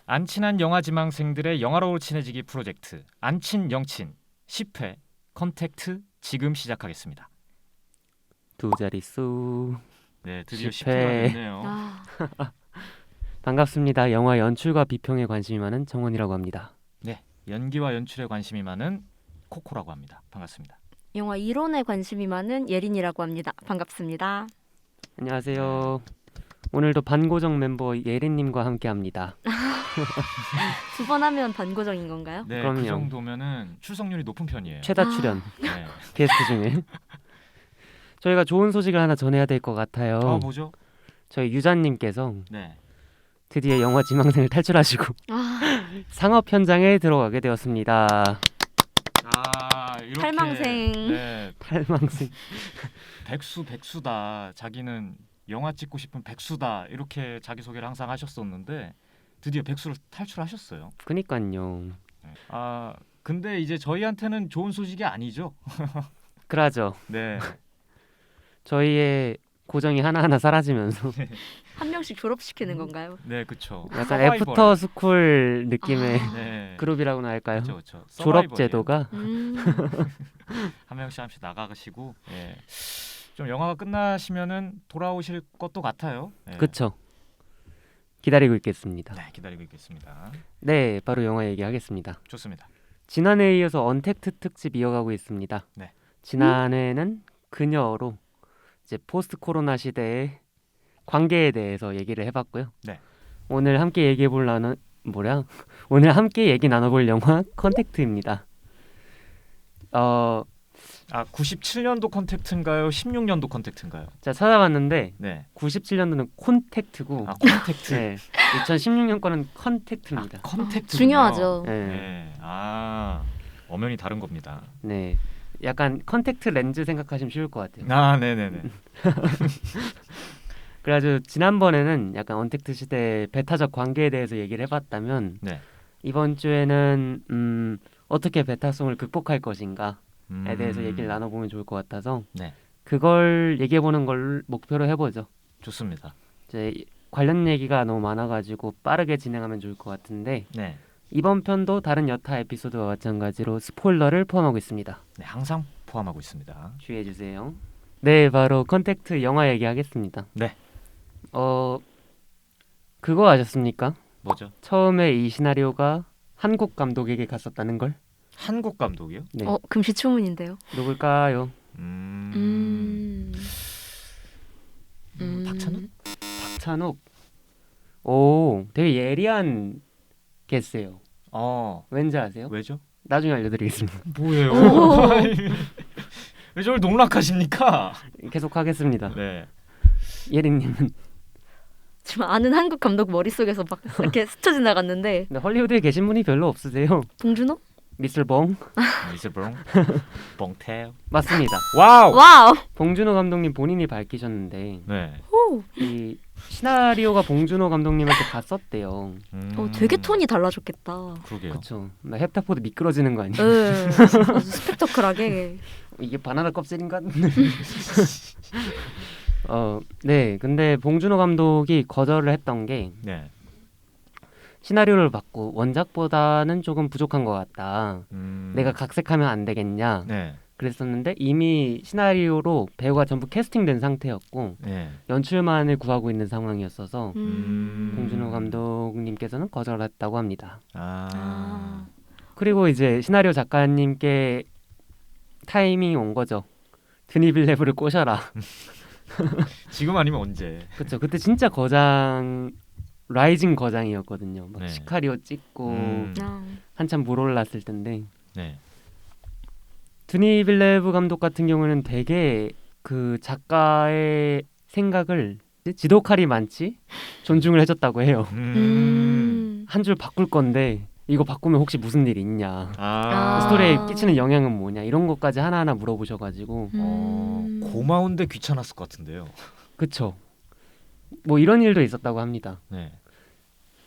안 친한 영화 지망생들의 영화로 친해지기 프로젝트 안친 영친 10회 컨택트 지금 시작하겠습니다. 두 자릿수. 네, 드디어 10회. 10회가 됐네요. 반갑습니다. 영화 연출과 비평에 관심이 많은 정원이라고 합니다. 네, 연기와 연출에 관심이 많은 코코라고 합니다. 반갑습니다. 영화 이론에 관심이 많은 예린이라고 합니다. 반갑습니다. 안녕하세요. 오늘도 반고정 멤버 예린님과 함께합니다. 두 번 하면 반고정인 건가요? 네, 그럼요. 그 정도면은 출석률이 높은 편이에요. 최다 출연 네. 게스트 중에. 저희가 좋은 소식을 하나 전해야 될 것 같아요. 뭐죠? 저희 유자님께서 네. 드디어 영화 지망생을 탈출하시고 상업 현장에 들어가게 되었습니다. 이렇게 탈망생. 네, 탈망생. 백수다. 자기는 영화 찍고 싶은 백수다. 이렇게 자기 소개를 항상 하셨었는데 드디어 백수를 탈출하셨어요. 그니까요. 근데 이제 저희한테는 좋은 소식이 아니죠. 그러죠. 네. 저희의 고정이 하나하나 사라지면서 한 명씩 졸업시키는 건가요? 네, 그렇죠. 약간 애프터 스쿨 느낌의 네. 그룹이라고나 할까요? 그렇죠. 졸업 제도가 한 명씩 나가시고 예. 좀 영화가 끝나시면은 돌아오실 것도 같아요. 예. 그쵸. 기다리고 있겠습니다. 네, 기다리고 있겠습니다. 네, 바로 영화 얘기하겠습니다. 좋습니다. 지난해에 이어서 언택트 특집 이어가고 있습니다. 네. 지난해는 그녀로 이제 포스트 코로나 시대의 관계에 대해서 얘기를 해봤고요. 네. 오늘 함께 오늘 함께 얘기 나눠볼 영화 컨택트입니다. 97년도 컨택트인가요? 16년도 컨택트인가요? 자 찾아봤는데 네. 97년도는 콘택트고 컨택트. 네, 2016년 거는 컨택트입니다. 컨택트. 중요하죠. 네. 네. 엄연히 다른 겁니다. 네, 약간 컨택트 렌즈 생각하시면 쉬울 것 같아요. 네네네. 그래가지고 지난번에는 약간 언택트 시대의 베타적 관계에 대해서 얘기를 해봤다면 네. 이번 주에는 어떻게 베타성을 극복할 것인가에 대해서 얘기를 나눠보면 좋을 것 같아서 네. 그걸 얘기해보는 걸 목표로 해보죠. 좋습니다. 이제 관련 얘기가 너무 많아가지고 빠르게 진행하면 좋을 것 같은데 네. 이번 편도 다른 여타 에피소드와 마찬가지로 스포일러를 포함하고 있습니다. 네, 항상 포함하고 있습니다. 주의해주세요. 네, 바로 컨택트 영화 얘기하겠습니다. 네. 그거 아셨습니까? 뭐죠? 처음에 이 시나리오가 한국 감독에게 갔었다는 걸? 한국 감독이요? 네. 금시초문인데요. 누굴까요? 박찬욱? 박찬욱. 오, 되게 예리한 게스예요. 왠지 아세요? 왜죠? 나중에 알려드리겠습니다. 뭐예요? 왜 저를 농락하십니까? 계속 하겠습니다. 네. 예린님은 지금 아는 한국 감독 머릿속에서 막 이렇게 스쳐 지나갔는데 근데 헐리우드에 계신 분이 별로 없으세요. 봉준호? 미스터 봉? 미스 봉? 봉태요? 맞습니다. 와우! 봉준호 감독님 본인이 밝히셨는데 네. 이 시나리오가 봉준호 감독님한테 갔었대요. 되게 톤이 달라졌겠다. 그러게요. 그렇죠. 나 햅타포드 미끄러지는 거 아니에요? 네, 아주 스펙터클하게. 이게 바나나 껍질인가? 네. 근데 봉준호 감독이 거절을 했던 게 네. 시나리오를 받고 원작보다는 조금 부족한 것 같다. 내가 각색하면 안 되겠냐. 네. 그랬었는데 이미 시나리오로 배우가 전부 캐스팅된 상태였고 네. 연출만을 구하고 있는 상황이었어서 봉준호 봉준호 감독님께서는 거절했다고 합니다. 아. 그리고 이제 시나리오 작가님께 타이밍이 온 거죠. 드니 빌레브를 꼬셔라. 지금 아니면 언제? 그렇죠. 그때 진짜 거장 라이징 거장이었거든요. 막 네. 시카리오 찍고 아, 한참 물 올랐을 텐데 네. 드니 빌레브 감독 같은 경우는 되게 그 작가의 생각을 지독하리 많지 존중을 해줬다고 해요. 한 줄 바꿀 건데 이거 바꾸면 혹시 무슨 일이 있냐, 스토리에 끼치는 영향은 뭐냐, 이런 것까지 하나하나 물어보셔가지고 고마운데 귀찮았을 것 같은데요. 그쵸. 뭐 이런 일도 있었다고 합니다. 네.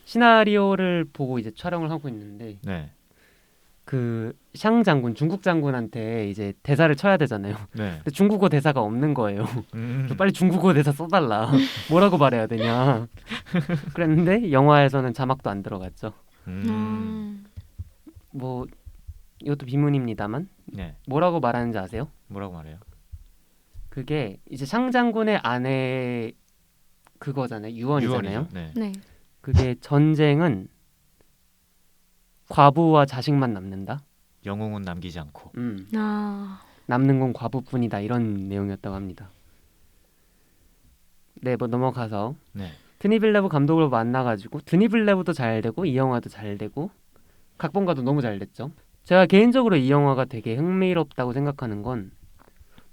시나리오를 보고 이제 촬영을 하고 있는데 네. 샹 장군, 중국 장군한테 이제 대사를 쳐야 되잖아요. 네. 근데 중국어 대사가 없는 거예요. 빨리 중국어 대사 써달라. 뭐라고 말해야 되냐. 그랬는데 영화에서는 자막도 안 들어갔죠. 뭐 이것도 비문입니다만 네. 뭐라고 말하는지 아세요? 뭐라고 말해요? 그게 이제 샹 장군의 아내 그거잖아요. 유언이잖아요. 유언이죠. 네. 네. 그게 전쟁은 과부와 자식만 남는다. 영웅은 남기지 않고. 아. 남는 건 과부뿐이다. 이런 내용이었다고 합니다. 네, 뭐 넘어가서 네. 드니 빌레브 감독을 만나가지고 드니 빌레브도 잘 되고 이 영화도 잘 되고 각본가도 너무 잘 됐죠. 제가 개인적으로 이 영화가 되게 흥미롭다고 생각하는 건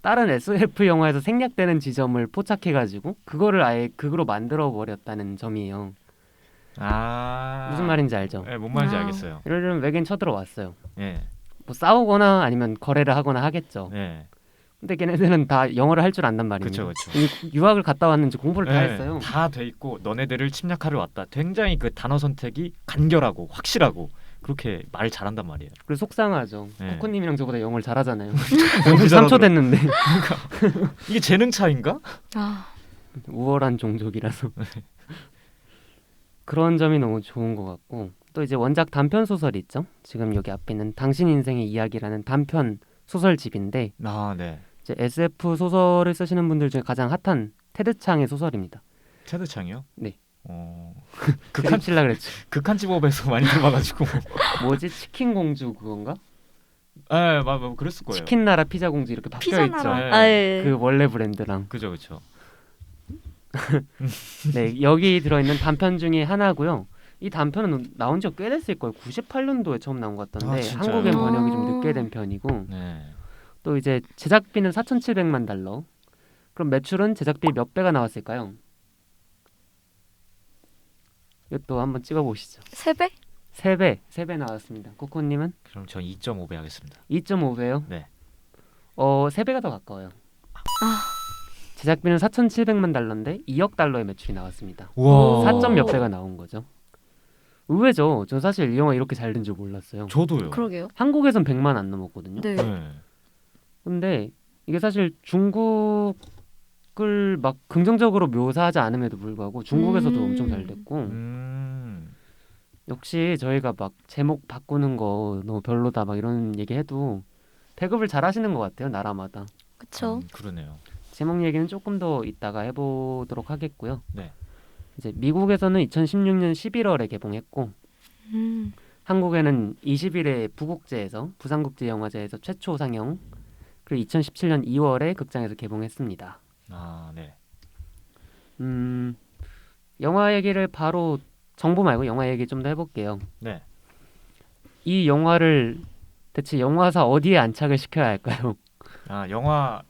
다른 SF 영화에서 생략되는 지점을 포착해가지고 그거를 아예 극으로 만들어 버렸다는 점이에요. 아. 무슨 말인지 알죠? 네, 뭔 말인지 아. 알겠어요. 예를 들면 외계인 쳐들어왔어요. 예. 뭐 싸우거나 아니면 거래를 하거나 하겠죠. 네. 근데 걔네들은 다 영어를 할 줄 안단 말이에요. 그렇죠. 유학을 갔다 왔는지 공부를 다 네, 했어요. 다 돼 있고 너네들을 침략하러 왔다. 굉장히 그 단어 선택이 간결하고 확실하고 그렇게 말 잘한단 말이에요. 그래서 속상하죠. 네. 코코님이랑 저보다 영어를 잘하잖아요. 너무 3초 잘하더라고요. 됐는데 이게 재능 차인가? 아. 우월한 종족이라서 그런 점이 너무 좋은 것 같고 또 이제 원작 단편 소설이 있죠. 지금 여기 앞에 있는 당신 인생의 이야기라는 단편 소설집인데 아, 네. 이제 SF 소설을 쓰시는 분들 중에 가장 핫한 테드 창의 소설입니다. 테드 창이요? 네. 극한 칠라 그랬죠. 극한 집업에서 많이 들어봐가지고. 뭐지 치킨 공주 그건가? 네, 맞 그랬을 거예요. 치킨 나라 피자 공주 이렇게 바뀌어 피자 있죠. 나라. 네. 아, 예. 그 원래 브랜드랑. 그죠, 그죠. 네, 여기 들어있는 단편 중에 하나고요. 이 단편은 나온 지가 꽤 됐을 거예요. 98년도에 처음 나온 것 같던데 아, 진짜요? 한국엔 번역이 좀 늦게 된 편이고 네. 또 이제 제작비는 4,700만 달러. 그럼 매출은 제작비 몇 배가 나왔을까요? 이것도 한번 찍어보시죠. 3배? 3배 나왔습니다. 코코님은? 그럼 전 2.5배 하겠습니다. 2.5배요? 네. 3배가 더 가까워요. 아. 제작비는 4,700만 달러인데 2억 달러의 매출이 나왔습니다. 우와. 4점 몇 배가 나온 거죠. 의외죠. 전 사실 이 영화 이렇게 잘 된 줄 몰랐어요. 저도요. 그러게요. 한국에선 100만 안 넘었거든요. 네. 네. 근데 이게 사실 중국을 막 긍정적으로 묘사하지 않음에도 불구하고 중국에서도 엄청 잘 됐고 역시 저희가 막 제목 바꾸는 거 너무 별로다 막 이런 얘기해도 배급을 잘 하시는 것 같아요. 나라마다. 그쵸. 그러네요. 제목 얘기는 조금 더 이따가 해보도록 하겠고요. 네. 이제 미국에서는 2016년 11월에 개봉했고 한국에는 20일에 부국제에서 부산국제영화제에서 최초 상영 그리고 2017년 2월에 극장에서 개봉했습니다. 아, 네. 영화 얘기를 바로 정보 말고 영화 얘기 좀 더 해볼게요. 네. 이 영화를 대체 영화사 어디에 안착을 시켜야 할까요? 아,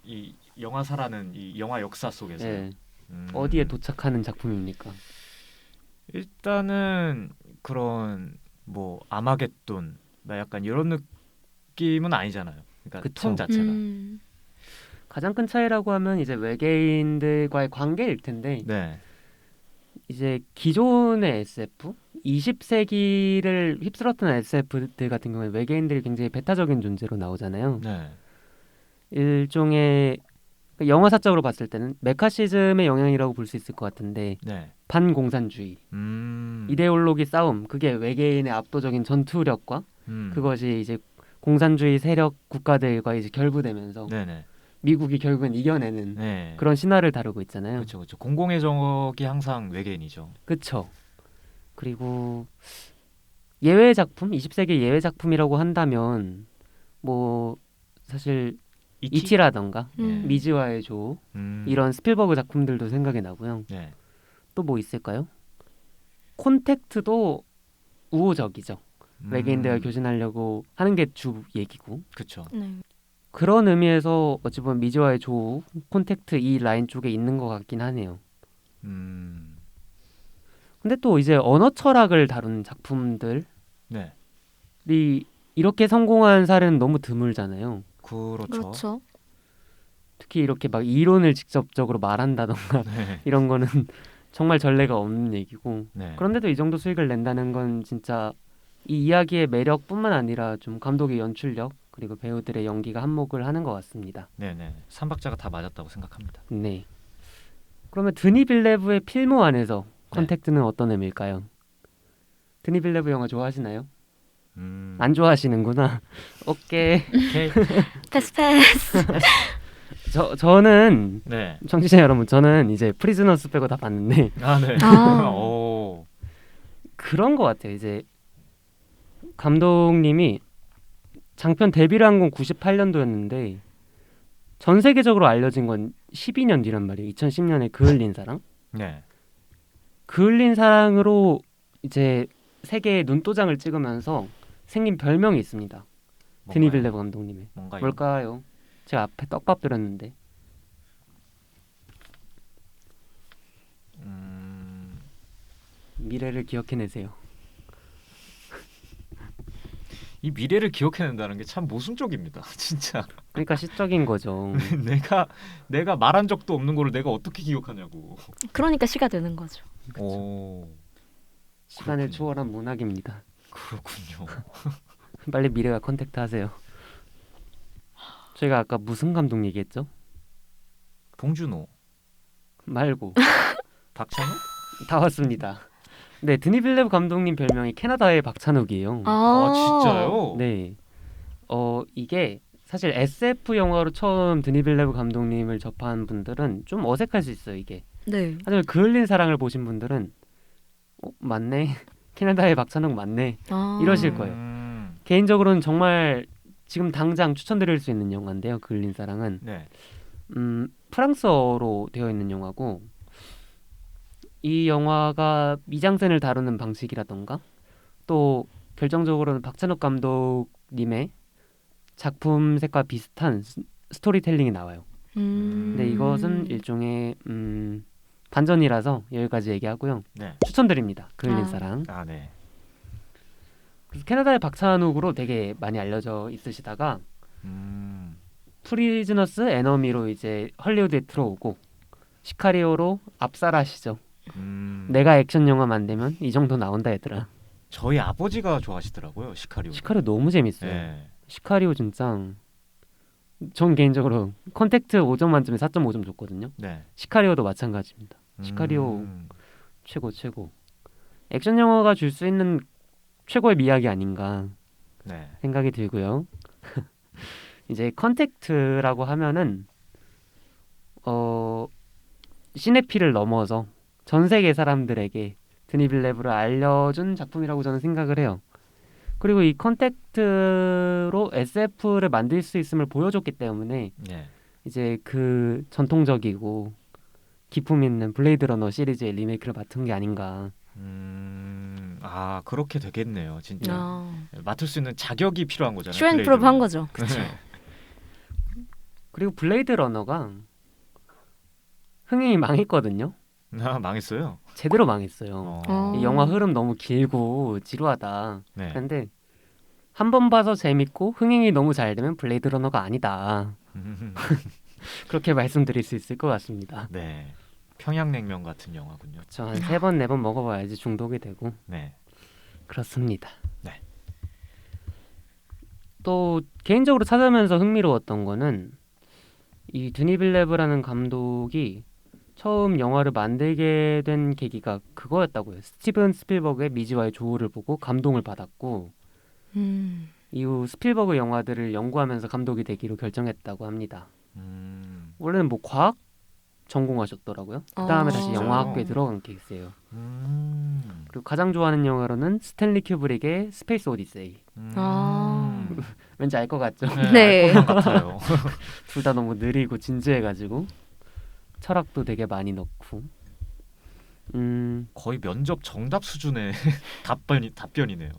이 영화사라는 이 영화 역사 속에서 네. 어디에 도착하는 작품입니까? 일단은 그런 뭐 아마겟돈 나 약간 이런 느낌은 아니잖아요. 그러니까 그쵸. 톤 자체가. 가장 큰 차이라고 하면 이제 외계인들과의 관계일 텐데 네. 이제 기존의 SF 20세기를 휩쓸었던 SF들 같은 경우에 외계인들이 굉장히 배타적인 존재로 나오잖아요. 네. 일종의 영화사적으로 봤을 때는 메카시즘의 영향이라고 볼 수 있을 것 같은데 네. 반공산주의, 이데올로기 싸움 그게 외계인의 압도적인 전투력과 그것이 이제 공산주의 세력 국가들과 이제 결부되면서 네네. 미국이 결국은 이겨내는 네. 그런 신화를 다루고 있잖아요. 그렇죠, 그렇죠. 공공의 적이 항상 외계인이죠. 그렇죠. 그리고 예외 작품, 20세기 예외 작품이라고 한다면 뭐 사실 이티라던가 미즈와의 조 이런 스필버그 작품들도 생각이 나고요. 네. 또 뭐 있을까요? 콘택트도 우호적이죠. 외계인들과 교신하려고 하는 게 주 얘기고. 그렇죠. 네. 그런 의미에서 어찌 보면 미즈와의 조, 콘택트 이 라인 쪽에 있는 것 같긴 하네요. 근데 또 이제 언어 철학을 다룬 작품들이 네. 이렇게 성공한 사례는 너무 드물잖아요. 그렇죠. 특히 이렇게 막 이론을 직접적으로 말한다던가 네. 이런 거는 정말 전례가 없는 얘기고 네. 그런데도 이 정도 수익을 낸다는 건 진짜 이 이야기의 매력뿐만 아니라 좀 감독의 연출력 그리고 배우들의 연기가 한몫을 하는 것 같습니다. 네네. 삼박자가 다 맞았다고 생각합니다. 네. 그러면 드니 빌레브의 필모 안에서 네. 컨택트는 어떤 의미일까요? 드니 빌레브 영화 좋아하시나요? 음. 안 좋아하시는구나. 오케이. 오케이. 패스. 저는 네. 청취자 여러분, 저는 이제 프리즈너스 빼고 다 봤는데 아 네. 아. 오. 그런 것 같아요. 이제 감독님이 장편 데뷔를 한 건 98년도였는데 전 세계적으로 알려진 건 12년 뒤란 말이에요. 2010년에 그을린 사랑. 네. 그을린 사랑으로 이제 세계의 눈도장을 찍으면서 생긴 별명이 있습니다. 드니 뭔가요? 빌레브 감독님의. 뭔가요? 뭘까요? 제가 앞에 떡밥 드렸는데. 미래를 기억해내세요. 이 미래를 기억해낸다는 게 참 모순적입니다. 진짜. 그러니까 시적인 거죠. 내가 말한 적도 없는 거를 내가 어떻게 기억하냐고. 그러니까 시가 되는 거죠. 오. 시간을 그렇군요. 초월한 문학입니다. 그렇군요. 빨리 미래가 컨택트 하세요. 저희가 아까 무슨 감독 얘기했죠? 봉준호, 말고 박찬욱? 다 왔습니다. 네, 드니 빌레브 감독님 별명이 캐나다의 박찬욱이에요. 아 진짜요? 네, 이게 사실 SF 영화로 처음 드니 빌레브 감독님을 접한 분들은 좀 어색할 수 있어요. 이게 네. 하지만 그을린 사랑을 보신 분들은 맞네, 캐나다의 박찬욱 맞네 아. 이러실 거예요. 개인적으로는 정말 지금 당장 추천드릴 수 있는 영화인데요. 그을린 사랑은 네. 프랑스어로 되어 있는 영화고 이 영화가 미장센을 다루는 방식이라던가 또 결정적으로는 박찬욱 감독님의 작품색과 비슷한 스토리텔링이 나와요. 근데 이것은 일종의 반전이라서 여기까지 얘기하고요. 네. 추천드립니다. 그을린 아. 사랑. 아 네. 그래서 캐나다의 박찬욱으로 되게 많이 알려져 있으시다가 프리즈너스 에너미로 이제 헐리우드에 들어오고 시카리오로 압살하시죠. 내가 액션 영화 만들면 이 정도 나온다 얘들아. 저희 아버지가 좋아하시더라고요. 시카리오. 시카리오 너무 재밌어요. 네. 시카리오 진짜 전 개인적으로 컨택트 5점 만점에 4.5점 줬거든요. 네. 시카리오도 마찬가지입니다. 시카리오 최고. 액션 영화가 줄 수 있는 최고의 미학이 아닌가 네. 생각이 들고요. 이제 컨택트라고 하면은 시네필을 넘어서 전 세계 사람들에게 드니 빌레브를 알려준 작품이라고 저는 생각을 해요. 그리고 이 컨택트로 SF를 만들 수 있음을 보여줬기 때문에 네. 이제 그 전통적이고 기품 있는 블레이드 러너 시리즈의 리메이크를 맡은 게 아닌가. 아 그렇게 되겠네요. 진짜 아. 맡을 수 있는 자격이 필요한 거잖아요. 쇼앤 프로브 한 거죠. 네. 그리고 블레이드 러너가 흥행이 망했거든요. 아 망했어요. 제대로 망했어요. 어. 이 영화 흐름 너무 길고 지루하다. 네. 그런데 한 번 봐서 재밌고 흥행이 너무 잘 되면 블레이드 러너가 아니다. 그렇게 말씀드릴 수 있을 것 같습니다. 네. 평양냉면 같은 영화군요. 저 한 3번 4번 먹어봐야지 중독이 되고 네. 그렇습니다. 네. 또 개인적으로 찾으면서 흥미로웠던 거는 이 드니 빌레브라는 감독이 처음 영화를 만들게 된 계기가 그거였다고요. 스티븐 스필버그의 미지와의 조우를 보고 감동을 받았고 이후 스필버그 영화들을 연구하면서 감독이 되기로 결정했다고 합니다. 원래는 뭐 과학 전공하셨더라고요. 그 다음에 다시 진짜요? 영화학교에 들어간 케이스예요. 그리고 가장 좋아하는 영화로는 스탠리 큐브릭의 스페이스 오디세이. 아. 왠지 알 것 같죠? 네. 알 것만 같아요. 둘 다 너무 느리고 진지해가지고 철학도 되게 많이 넣고 거의 면접 정답 수준의 답변이네요.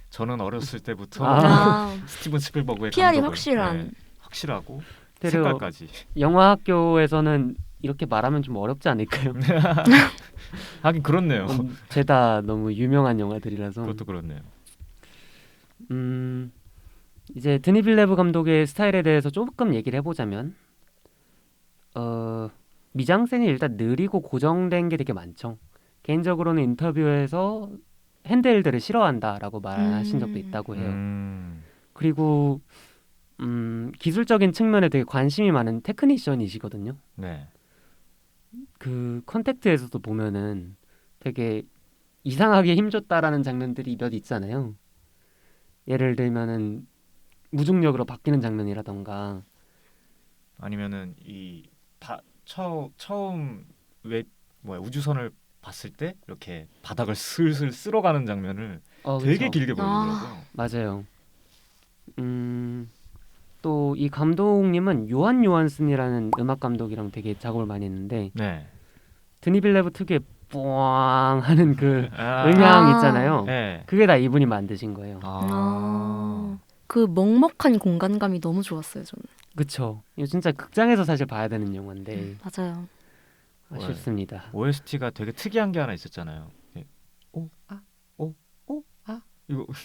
저는 어렸을 때부터 아. 스티븐 스필버그의 PR이 감독을, 확실한. 네, 확실하고 그리고 색깔까지. 영화학교에서는 이렇게 말하면 좀 어렵지 않을까요? 하긴 그렇네요. 죄다 너무 유명한 영화들이라서 그것도 그렇네요. 이제 드니 빌레브 감독의 스타일에 대해서 조금 얘기를 해보자면 미장센이 일단 느리고 고정된 게 되게 많죠. 개인적으로는 인터뷰에서 핸드헬드를 싫어한다라고 말하신 적도 있다고 해요. 그리고 기술적인 측면에 되게 관심이 많은 테크니션이시거든요. 네. 그 컨택트에서도 보면은 되게 이상하게 힘줬다라는 장면들이 몇 있잖아요. 예를 들면은 무중력으로 바뀌는 장면이라던가 아니면은 처음 우주선을 봤을 때 이렇게 바닥을 슬슬 쓸어가는 장면을 되게 그쵸. 길게 보여주더라고요. 맞아요. 또 이 감독님은 요한 요한슨이라는 음악 감독이랑 되게 작업을 많이 했는데 네. 드니 빌레브 특유의 뿌앙 하는 그 아, 음향 아. 있잖아요. 네. 그게 다 이분이 만드신 거예요. 그 먹먹한 공간감이 너무 좋았어요, 저는. 그쵸. 이거 진짜 극장에서 사실 봐야 되는 영화인데 맞아요. 아쉽습니다. OST가 되게 특이한 게 하나 있었잖아요. 네.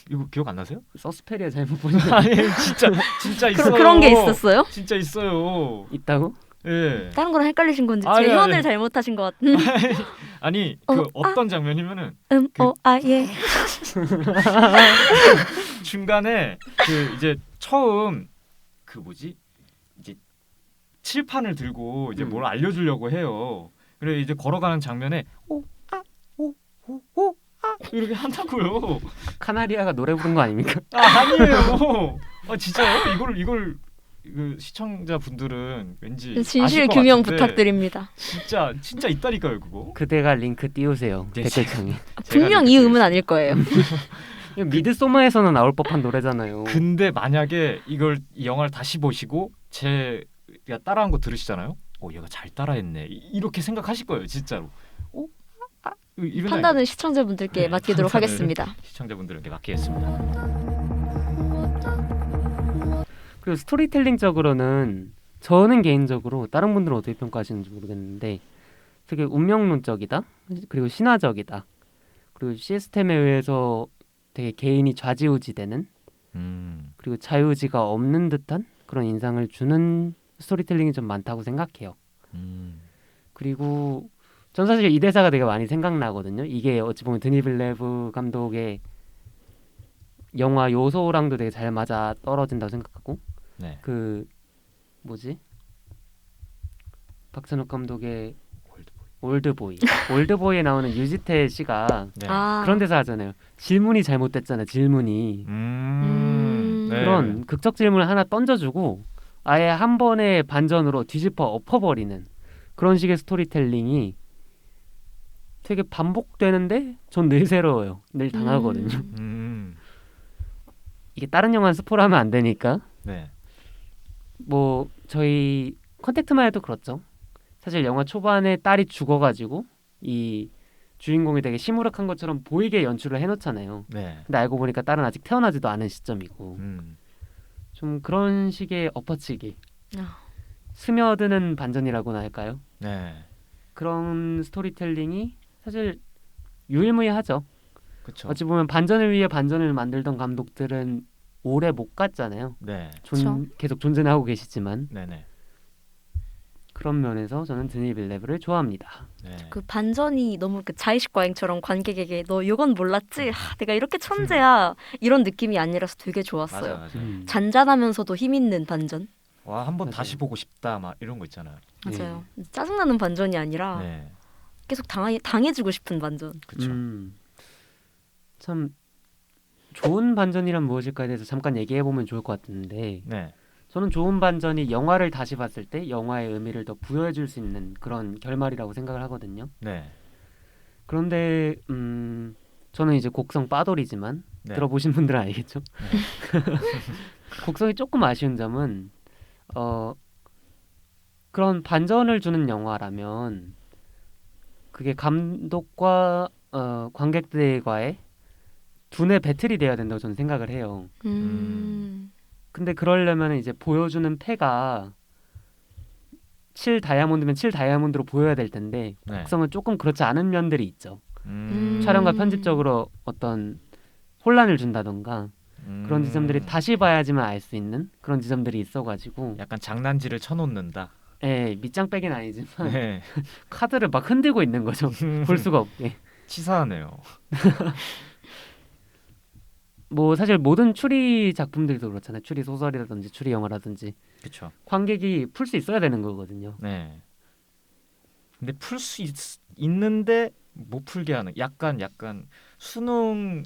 이거 기억 안 나세요? 서스페리아 잘못 보니 아니 진짜 있어요. 그런 게 있었어요? 진짜 있어요. 있다고? 예. 다른 거랑 헷갈리신 건지 아니, 재현을 아니. 잘못하신 것 같은. 아니 그 어떤 장면이면은 예. 중간에 그 이제 처음 그 뭐지 이제 칠판을 들고 이제 뭘 알려주려고 해요. 그래 이제 걸어가는 장면에 이렇게 한다고요. 카나리아가 노래 부른 거 아닙니까? 아니에요. 진짜요? 이걸 그 시청자분들은 왠지 진실 아실 것 규명 같은데 부탁드립니다. 진짜 있다니까요 그거. 그대가 링크 띄우세요. 네, 댓글창에. 분명 이 음은 아닐 거예요. 이거 미드소마에서는 나올 법한 노래잖아요. 근데 만약에 이 영화를 다시 보시고 제가 따라한 거 들으시잖아요. 얘가 잘 따라했네. 이렇게 생각하실 거예요 진짜로. 이런 판단은 시청자분들께 네, 맡기도록 판단을 하겠습니다. 시청자분들에게 맡기겠습니다. 그리고 스토리텔링적으로는 저는 개인적으로 다른 분들은 어떻게 평가하시는지 모르겠는데 되게 운명론적이다. 그리고 신화적이다. 그리고 시스템에 의해서 되게 개인이 좌지우지되는 그리고 자유의지가 없는 듯한 그런 인상을 주는 스토리텔링이 좀 많다고 생각해요. 그리고 전 사실 이 대사가 되게 많이 생각나거든요. 이게 어찌 보면 드니 빌레브 감독의 영화 요소랑도 되게 잘 맞아 떨어진다고 생각하고 네. 그 뭐지? 박찬욱 감독의 올드보이에 나오는 유지태 씨가 네. 그런 대사 하잖아요. 질문이 잘못됐잖아. 질문이 네. 그런 극적 질문을 하나 던져주고 아예 한 번의 반전으로 뒤집어 엎어버리는 그런 식의 스토리텔링이 되게 반복되는데 전 늘 새로워요. 늘 당하거든요. 이게 다른 영화는 스포를 하면 안 되니까 네. 뭐 저희 컨택트만 해도 그렇죠. 사실 영화 초반에 딸이 죽어가지고 이 주인공이 되게 시무룩한 것처럼 보이게 연출을 해놓잖아요. 네. 근데 알고 보니까 딸은 아직 태어나지도 않은 시점이고 좀 그런 식의 엎어치기 스며드는 반전이라고나 할까요? 네. 그런 스토리텔링이 사실 유일무이하죠. 그렇죠. 어찌 보면 반전을 위해 반전을 만들던 감독들은 오래 못 갔잖아요. 네. 계속 존재는 하고 계시지만 네네. 그런 면에서 저는 드니 빌레브를 좋아합니다. 네. 그 반전이 너무 그 자의식 과잉처럼 관객에게 너 이건 몰랐지? 내가 이렇게 천재야. 이런 느낌이 아니라서 되게 좋았어요. 맞아. 잔잔하면서도 힘 있는 반전. 와 한번 맞아요. 다시 보고 싶다 막 이런 거 있잖아요. 맞아요. 짜증나는 반전이 아니라 네. 계속 당해주고 싶은 반전. 그렇죠. 참 좋은 반전이란 무엇일까에 대해서 잠깐 얘기해 보면 좋을 것 같은데 네. 저는 좋은 반전이 영화를 다시 봤을 때 영화의 의미를 더 부여해 줄 수 있는 그런 결말이라고 생각을 하거든요. 네. 그런데 저는 이제 곡성 빠돌이지만 네. 들어보신 분들은 알겠죠. 곡성이 조금 아쉬운 점은 그런 반전을 주는 영화라면 그게 감독과 관객들과의 두뇌 배틀이 돼야 된다고 저는 생각을 해요. 근데 그러려면 이제 보여주는 패가 7 다이아몬드면 7 다이아몬드로 보여야 될 텐데 네. 곡성은 조금 그렇지 않은 면들이 있죠. 음. 촬영과 편집적으로 어떤 혼란을 준다던가 그런 지점들이 다시 봐야지만 알 수 있는 그런 지점들이 있어가지고 약간 장난질을 쳐놓는다. 밑장 빼긴 아니지만 네. 카드를 막 흔들고 있는 거죠. 볼 수가 없게. 치사하네요. 뭐 사실 모든 추리 작품들도 그렇잖아요. 추리 소설이라든지 추리 영화라든지 그렇죠. 관객이 풀 수 있어야 되는 거거든요. 네. 근데 풀 수 있는데 못 풀게 하는 약간 수능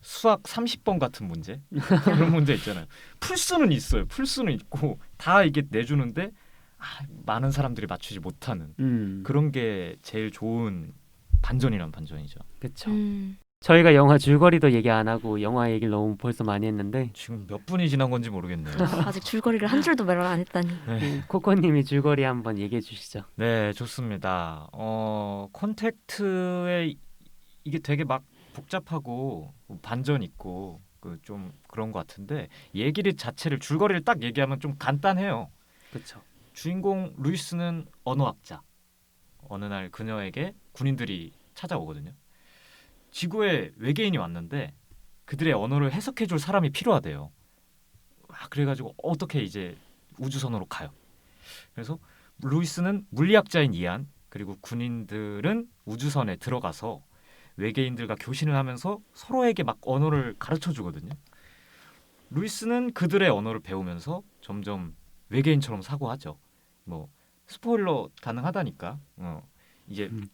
수학 30번 같은 문제 그런 문제 있잖아요. 풀 수는 있어요. 풀 수는 있고 다 이게 내주는데 많은 사람들이 맞추지 못하는 그런 게 제일 좋은 반전이란 반전이죠. 그렇죠. 음. 저희가 영화 줄거리도 얘기 안 하고 영화 얘기를 너무 벌써 많이 했는데 지금 몇 분이 지난 건지 모르겠네요. 아직 줄거리를 한 줄도 말 안 했다니. 코코님이 줄거리 한번 얘기해 주시죠. 네, 좋습니다. 콘택트에 이게 되게 막 복잡하고 반전 있고 그 좀 그런 것 같은데 얘기를 자체를 줄거리를 딱 얘기하면 좀 간단해요. 그렇죠. 주인공 루이스는 언어학자. 어느 날 그녀에게 군인들이 찾아오거든요. 지구에 외계인이 왔는데 그들의 언어를 해석해줄 사람이 필요하대요. 그래가지고 어떻게 이제 우주선으로 가요. 그래서 루이스는 물리학자인 이안 그리고 군인들은 우주선에 들어가서 외계인들과 교신을 하면서 서로에게 막 언어를 가르쳐 주거든요. 루이스는 그들의 언어를 배우면서 점점 외계인처럼 사고하죠. 뭐 스포일러 가능하다니까. 이제 그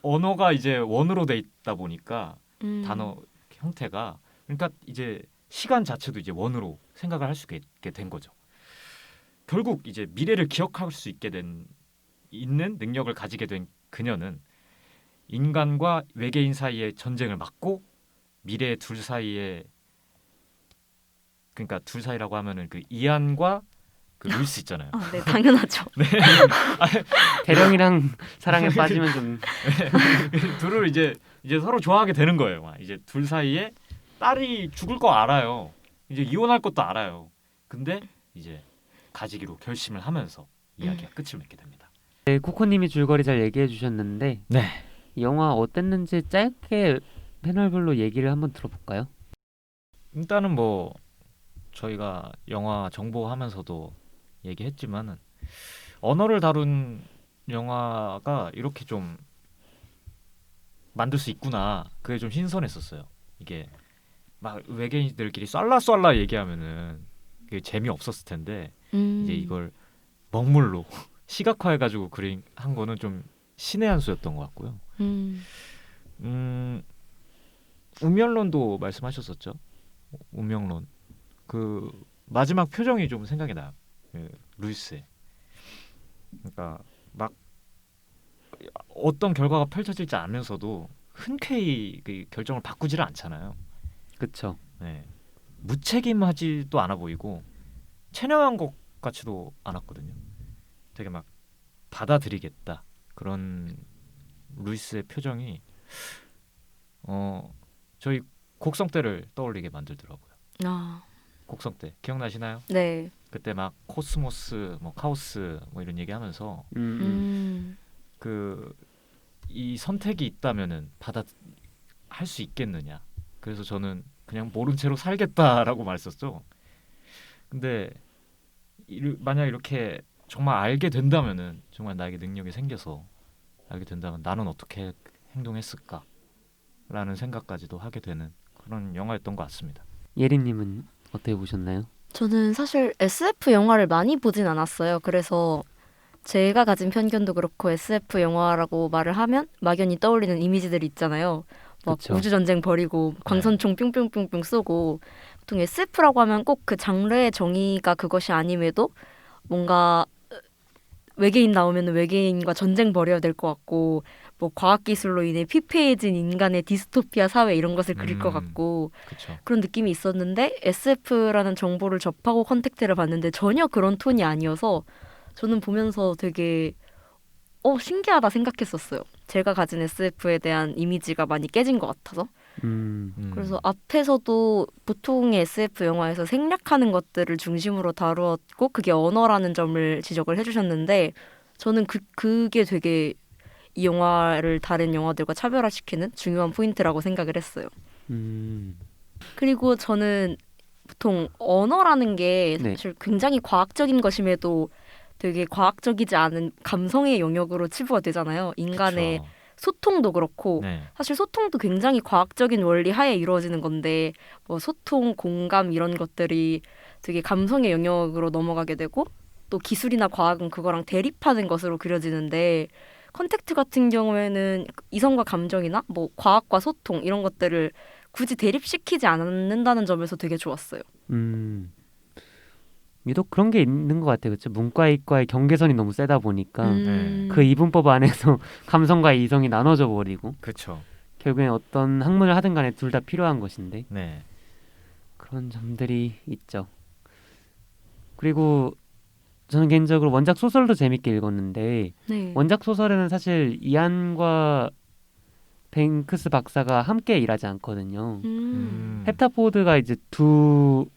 언어가 이제 원으로 돼 있다 보니까 단어 형태가 그러니까 이제 시간 자체도 이제 원으로 생각을 할 수 있게 된 거죠. 결국 이제 미래를 기억할 수 있는 능력을 가지게 된 그녀는 인간과 외계인 사이의 전쟁을 막고 미래의 둘 사이에 그러니까 둘 사이라고 하면은 그 이안과 그 루이스 있잖아요. 네, 당연하죠. 대령이랑 사랑에 빠지면 좀 둘을 이제 서로 좋아하게 되는 거예요. 막 이제 둘 사이에 딸이 죽을 거 알아요. 이제 이혼할 것도 알아요. 근데 이제 가지기로 결심을 하면서 이야기가 끝을 맺게 됩니다. 네, 코코님이 줄거리 잘 얘기해 주셨는데 네. 영화 어땠는지 짧게 패널별로 얘기를 한번 들어볼까요? 일단은 뭐 저희가 영화 정보하면서도 얘기했지만은 언어를 다룬 영화가 이렇게 좀 만들 수 있구나. 그게 좀 신선했었어요. 이게 막 외계인들끼리 쏠라 얘기하면은 그게 재미 없었을 텐데 이제 이걸 먹물로 시각화해가지고 그린 한 거는 좀 신의 한 수였던 것 같고요. 운명론도 말씀하셨었죠. 운명론. 그 마지막 표정이 좀 생각이 나요. 그 루이스의. 그러니까 막 어떤 결과가 펼쳐질지 알면서도 흔쾌히 그 결정을 바꾸지를 않잖아요. 그렇죠. 네. 무책임하지도 않아 보이고 체념한 것 같지도 않았거든요. 되게 막 받아들이겠다 그런 루이스의 표정이 저희 곡성 때를 떠올리게 만들더라고요. 곡성 때 기억나시나요? 네. 그때 막 코스모스, 뭐 카오스, 뭐 이런 얘기하면서 그 이 선택이 있다면은 할 수 있겠느냐. 그래서 저는 그냥 모른 채로 살겠다라고 말했었죠. 근데 만약 이렇게 정말 알게 된다면은 정말 나에게 능력이 생겨서 알게 된다면 나는 어떻게 행동했을까라는 생각까지도 하게 되는 그런 영화였던 것 같습니다. 예린님은 어떻게 보셨나요? 저는 사실 SF 영화를 많이 보진 않았어요. 그래서 제가 가진 편견도 그렇고 SF 영화라고 말을 하면 막연히 떠올리는 이미지들이 있잖아요. 막 그쵸. 우주전쟁 벌이고 광선총 뿅뿅뿅뿅 쏘고 보통 SF라고 하면 꼭 그 장르의 정의가 그것이 아님에도 뭔가 외계인 나오면 외계인과 전쟁 벌여야 될 것 같고 뭐 과학기술로 인해 피폐해진 인간의 디스토피아 사회 이런 것을 그릴 것 같고 그렇죠. 그런 느낌이 있었는데 SF라는 정보를 접하고 컨택트를 봤는데 전혀 그런 톤이 아니어서 저는 보면서 되게 신기하다 생각했었어요. 제가 가진 SF에 대한 이미지가 많이 깨진 것 같아서. 그래서 앞에서도 보통의 SF 영화에서 생략하는 것들을 중심으로 다루었고 그게 언어라는 점을 지적을 해주셨는데 저는 그게 되게 이 영화를 다른 영화들과 차별화시키는 중요한 포인트라고 생각을 했어요. 그리고 저는 보통 언어라는 게 사실 굉장히 과학적인 것임에도 되게 과학적이지 않은 감성의 영역으로 치부가 되잖아요. 인간의 그쵸. 소통도 그렇고 네. 사실 소통도 굉장히 과학적인 원리 하에 이루어지는 건데 뭐 소통, 공감 이런 것들이 되게 감성의 영역으로 넘어가게 되고 또 기술이나 과학은 그거랑 대립하는 것으로 그려지는데 컨택트 같은 경우에는 이성과 감정이나 뭐 과학과 소통 이런 것들을 굳이 대립시키지 않는다는 점에서 되게 좋았어요. 유독 그런 게 있는 것 같아요. 그렇죠? 문과 이과의 경계선이 너무 세다 보니까 네. 그 이분법 안에서 감성과 이성이 나눠져 버리고 그렇죠. 결국엔 어떤 학문을 하든 간에 둘 다 필요한 것인데 네. 그런 점들이 있죠. 그리고 저는 개인적으로 원작 소설도 재밌게 읽었는데 네. 원작 소설에는 사실 이안과 뱅크스 박사가 함께 일하지 않거든요. 헵타포드가 이제 두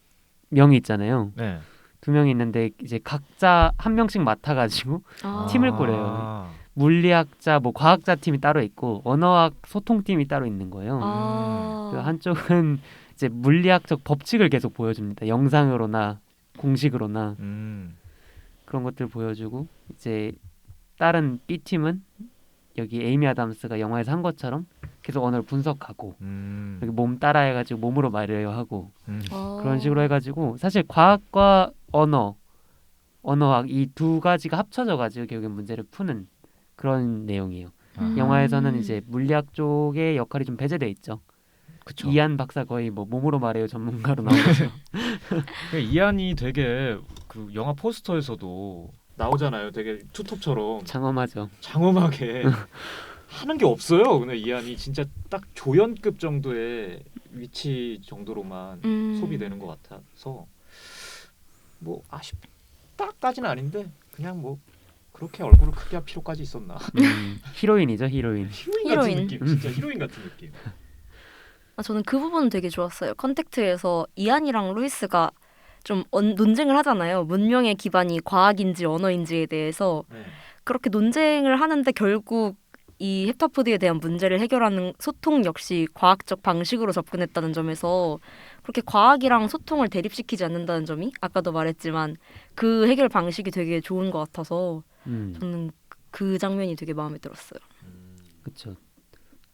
명이 있잖아요. 네. 두 명이 있는데 이제 각자 한 명씩 맡아가지고 아. 팀을 꾸려요. 물리학자, 뭐 과학자 팀이 따로 있고 언어학 소통팀이 따로 있는 거예요. 아. 그 한쪽은 이제 물리학적 법칙을 계속 보여줍니다. 영상으로나 공식으로나 그런 것들 보여주고 이제 다른 B 팀은 여기 에이미 아담스가 영화에서 한 것처럼 계속 언어를 분석하고 여기 몸 따라해가지고 몸으로 말해요 하고 그런 식으로 해가지고 사실 과학과 언어학 이 두 가지가 합쳐져가지고 결국엔 문제를 푸는 그런 내용이에요. 영화에서는 이제 물리학 쪽의 역할이 좀 배제돼 있죠. 그쵸. 이안 박사 거의 뭐 몸으로 말해요 전문가로 나오죠. 이안이 되게 그 영화 포스터에서도 나오잖아요. 되게 투톱처럼 장엄하죠. 장엄하게 하는 게 없어요. 근데 이안이 진짜 딱 조연급 정도의 위치 정도로만 소비되는 것 같아서 뭐 아쉽다까지는 아닌데 그냥 뭐 그렇게 얼굴을 크게 할 필요까지 있었나? 히로인이죠 히로인. 히로인 같은 히로인. 느낌, 진짜 히로인 같은 느낌. 저는 그 부분은 되게 좋았어요. 컨택트에서 이안이랑 루이스가 좀 논쟁을 하잖아요. 문명의 기반이 과학인지 언어인지에 대해서 네. 그렇게 논쟁을 하는데 결국 이 헵타포드에 대한 문제를 해결하는 소통 역시 과학적 방식으로 접근했다는 점에서 그렇게 과학이랑 소통을 대립시키지 않는다는 점이 아까도 말했지만 그 해결 방식이 되게 좋은 것 같아서 저는 그 장면이 되게 마음에 들었어요. 그렇죠.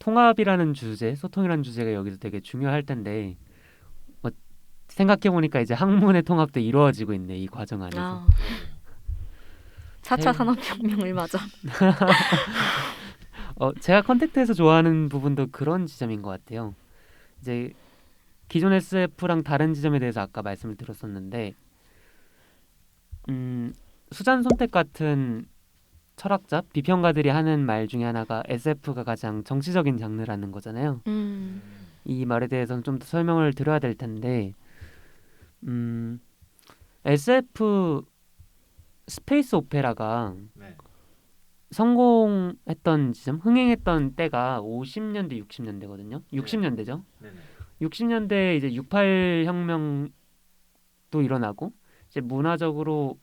통합이라는 주제, 소통이라는 주제가 여기서 되게 중요할 텐데 생각해 보니까 이제 학문의 통합도 이루어지고 있네 이 과정 안에서. 4차 산업혁명을 맞아. 제가 컨택트에서 좋아하는 부분도 그런 지점인 것 같아요. 이제 기존 SF랑 다른 지점에 대해서 아까 말씀을 드렸었는데 수잔 손택 같은 철학자, 비평가들이 하는 말 중에 하나가 SF가 가장 정치적인 장르라는 거잖아요. 이 말에 대해서는 좀 더 설명을 드려야 될 텐데 SF 스페이스 오페라가 네. 성공했던 지점, 흥행했던 때가 50년대, 60년대거든요. 60년대죠. 네네. 60년대에 이제 68 혁명도 일어나고 이제 문화적으로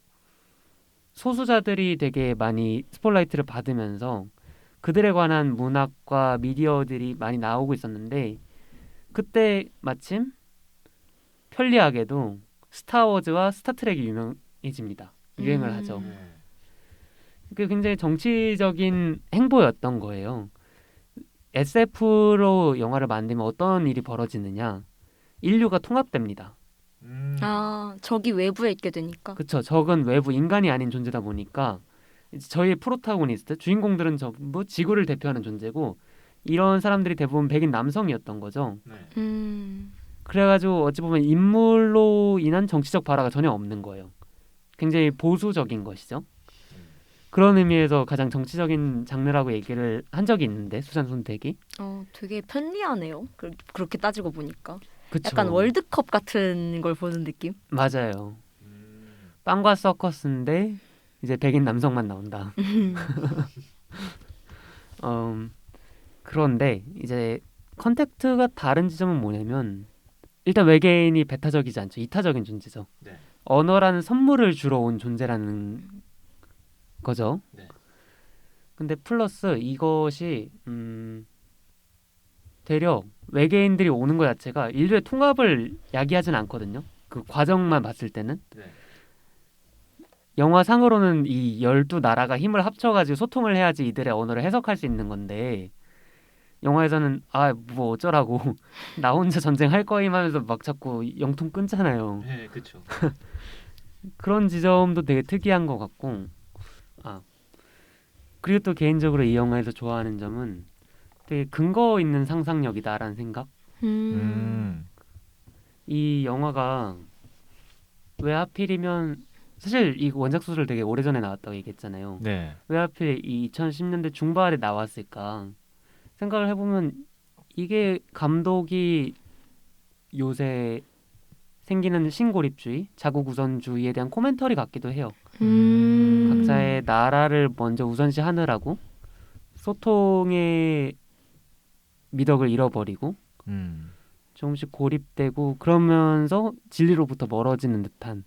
소수자들이 되게 많이 스포트라이트를 받으면서 그들에 관한 문학과 미디어들이 많이 나오고 있었는데 그때 마침 편리하게도 스타워즈와 스타트rek이 유행을 하죠. 네. 그게 굉장히 정치적인 행보였던 거예요. SF로 영화를 만들면 어떤 일이 벌어지느냐? 인류가 통합됩니다. 적이 외부에 있게 되니까. 그렇죠. 적은 외부 인간이 아닌 존재다 보니까 이제 저희의 프로타고니스트, 주인공들은 전부 지구를 대표하는 존재고 이런 사람들이 대부분 백인 남성이었던 거죠. 네. 그래가지고 어찌 보면 인물로 인한 정치적 발화가 전혀 없는 거예요. 굉장히 보수적인 것이죠. 그런 의미에서 가장 정치적인 장르라고 얘기를 한 적이 있는데 수잔 손택이. 되게 편리하네요. 그렇게 따지고 보니까. 그쵸. 약간 월드컵 같은 걸 보는 느낌? 맞아요. 빵과 서커스인데 이제 백인 남성만 나온다. 그런데 이제 컨택트가 다른 지점은 뭐냐면 일단 외계인이 배타적이지 않죠. 이타적인 존재죠. 네. 언어라는 선물을 주러 온 존재라는 거죠. 네. 근데 플러스 이것이 되려 외계인들이 오는 것 자체가 인류의 통합을 야기하진 않거든요. 그 과정만 봤을 때는. 네. 영화상으로는 이 12나라가 힘을 합쳐가지고 소통을 해야지 이들의 언어를 해석할 수 있는 건데 영화에서는 뭐 어쩌라고 나 혼자 전쟁할 거임 하면서 막 자꾸 영통 끊잖아요. 네, 그렇죠. 그런 지점도 되게 특이한 것 같고 그리고 또 개인적으로 이 영화에서 좋아하는 점은 되게 근거 있는 상상력이다라는 생각. 이 영화가 왜 하필이면 사실 이 원작 소설 되게 오래전에 나왔다고 얘기했잖아요. 네. 왜 하필 이 2010년대 중반에 나왔을까 생각을 해보면 이게 감독이 요새 생기는 신고립주의, 자국 우선주의에 대한 코멘터리 같기도 해요. 각자의 나라를 먼저 우선시하느라고 소통의 미덕을 잃어버리고 조금씩 고립되고 그러면서 진리로부터 멀어지는 듯한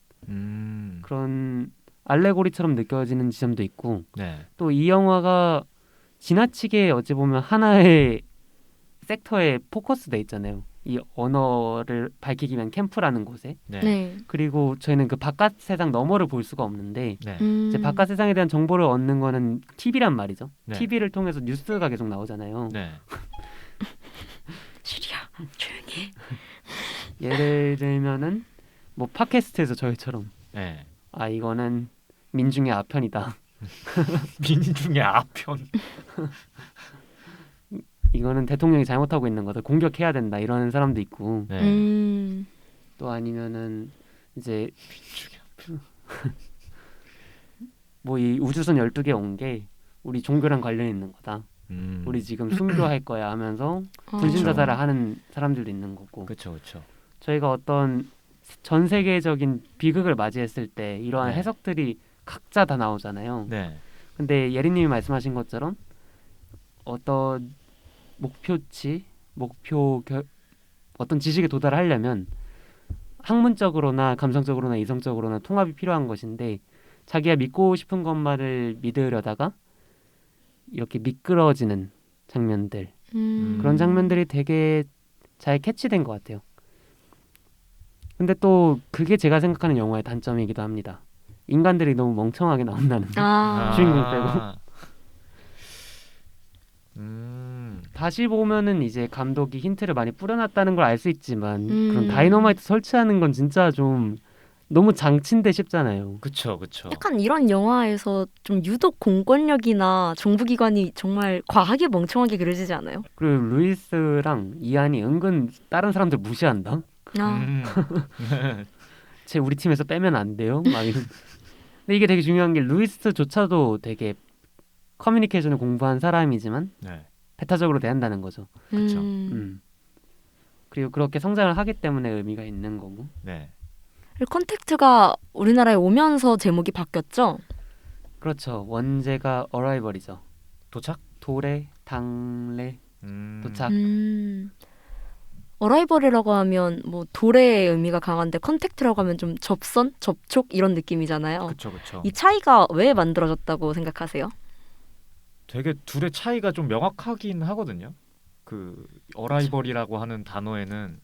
그런 알레고리처럼 느껴지는 지점도 있고 네. 또 이 영화가 지나치게 어찌 보면 하나의 섹터에 포커스돼 있잖아요. 이 언어를 밝히기 위한 캠프라는 곳에. 네. 네. 그리고 저희는 그 바깥 세상 너머를 볼 수가 없는데 네. 이제 바깥 세상에 대한 정보를 얻는 거는 TV란 말이죠. 네. TV를 통해서 뉴스가 계속 나오잖아요. 네. 시리야 조용히. 예를 들면은 뭐 팟캐스트에서 저희처럼 네. 이거는 민중의 아편이다. 민중의 아편. 이거는 대통령이 잘못하고 있는 거다. 공격해야 된다. 이러는 사람도 있고 네. 또 아니면은 이제 민중의 뭐 이 우주선 12개 온 게 우리 종교랑 관련 있는 거다. 우리 지금 순교할 거야 하면서 분신자살을 하는 사람들도 있는 거고. 그렇죠, 그렇죠. 저희가 어떤 전 세계적인 비극을 맞이했을 때 이러한 네. 해석들이 각자 다 나오잖아요. 네. 근데 예린님이 말씀하신 것처럼 어떤 목표치, 어떤 지식에 도달하려면 학문적으로나 감성적으로나 이성적으로나 통합이 필요한 것인데 자기가 믿고 싶은 것만을 믿으려다가 이렇게 미끄러지는 장면들 그런 장면들이 되게 잘 캐치된 것 같아요. 근데 또 그게 제가 생각하는 영화의 단점이기도 합니다. 인간들이 너무 멍청하게 나온다는 주인공 빼고. 다시 보면은 이제 감독이 힌트를 많이 뿌려놨다는 걸 알 수 있지만 그런 다이너마이트 설치하는 건 진짜 좀 너무 장치인데 쉽잖아요. 그렇죠, 그렇죠. 약간 이런 영화에서 좀 유독 공권력이나 정부기관이 정말 과하게 멍청하게 그려지지 않아요? 그리고 루이스랑 이안이 은근 다른 사람들 무시한다. 쟤 우리 팀에서 빼면 안 돼요. 막 이런. 근데 이게 되게 중요한 게 루이스조차도 되게 커뮤니케이션을 공부한 사람이지만 네. 배타적으로 대한다는 거죠. 그쵸. 그리고 그렇게 성장을 하기 때문에 의미가 있는 거고. 네. 컨택트가 우리나라에 오면서 제목이 바뀌었죠? 그렇죠. 원제가 어라이벌이죠. 도착? 도래, 당래, 도착. 어라이벌이라고 하면 뭐 도래의 의미가 강한데 컨택트라고 하면 좀 접선, 접촉 이런 느낌이잖아요. 그렇죠, 그렇죠. 이 차이가 왜 만들어졌다고 생각하세요? 되게 둘의 차이가 좀 명확하긴 하거든요. 그 어라이벌이라고 하는 단어에는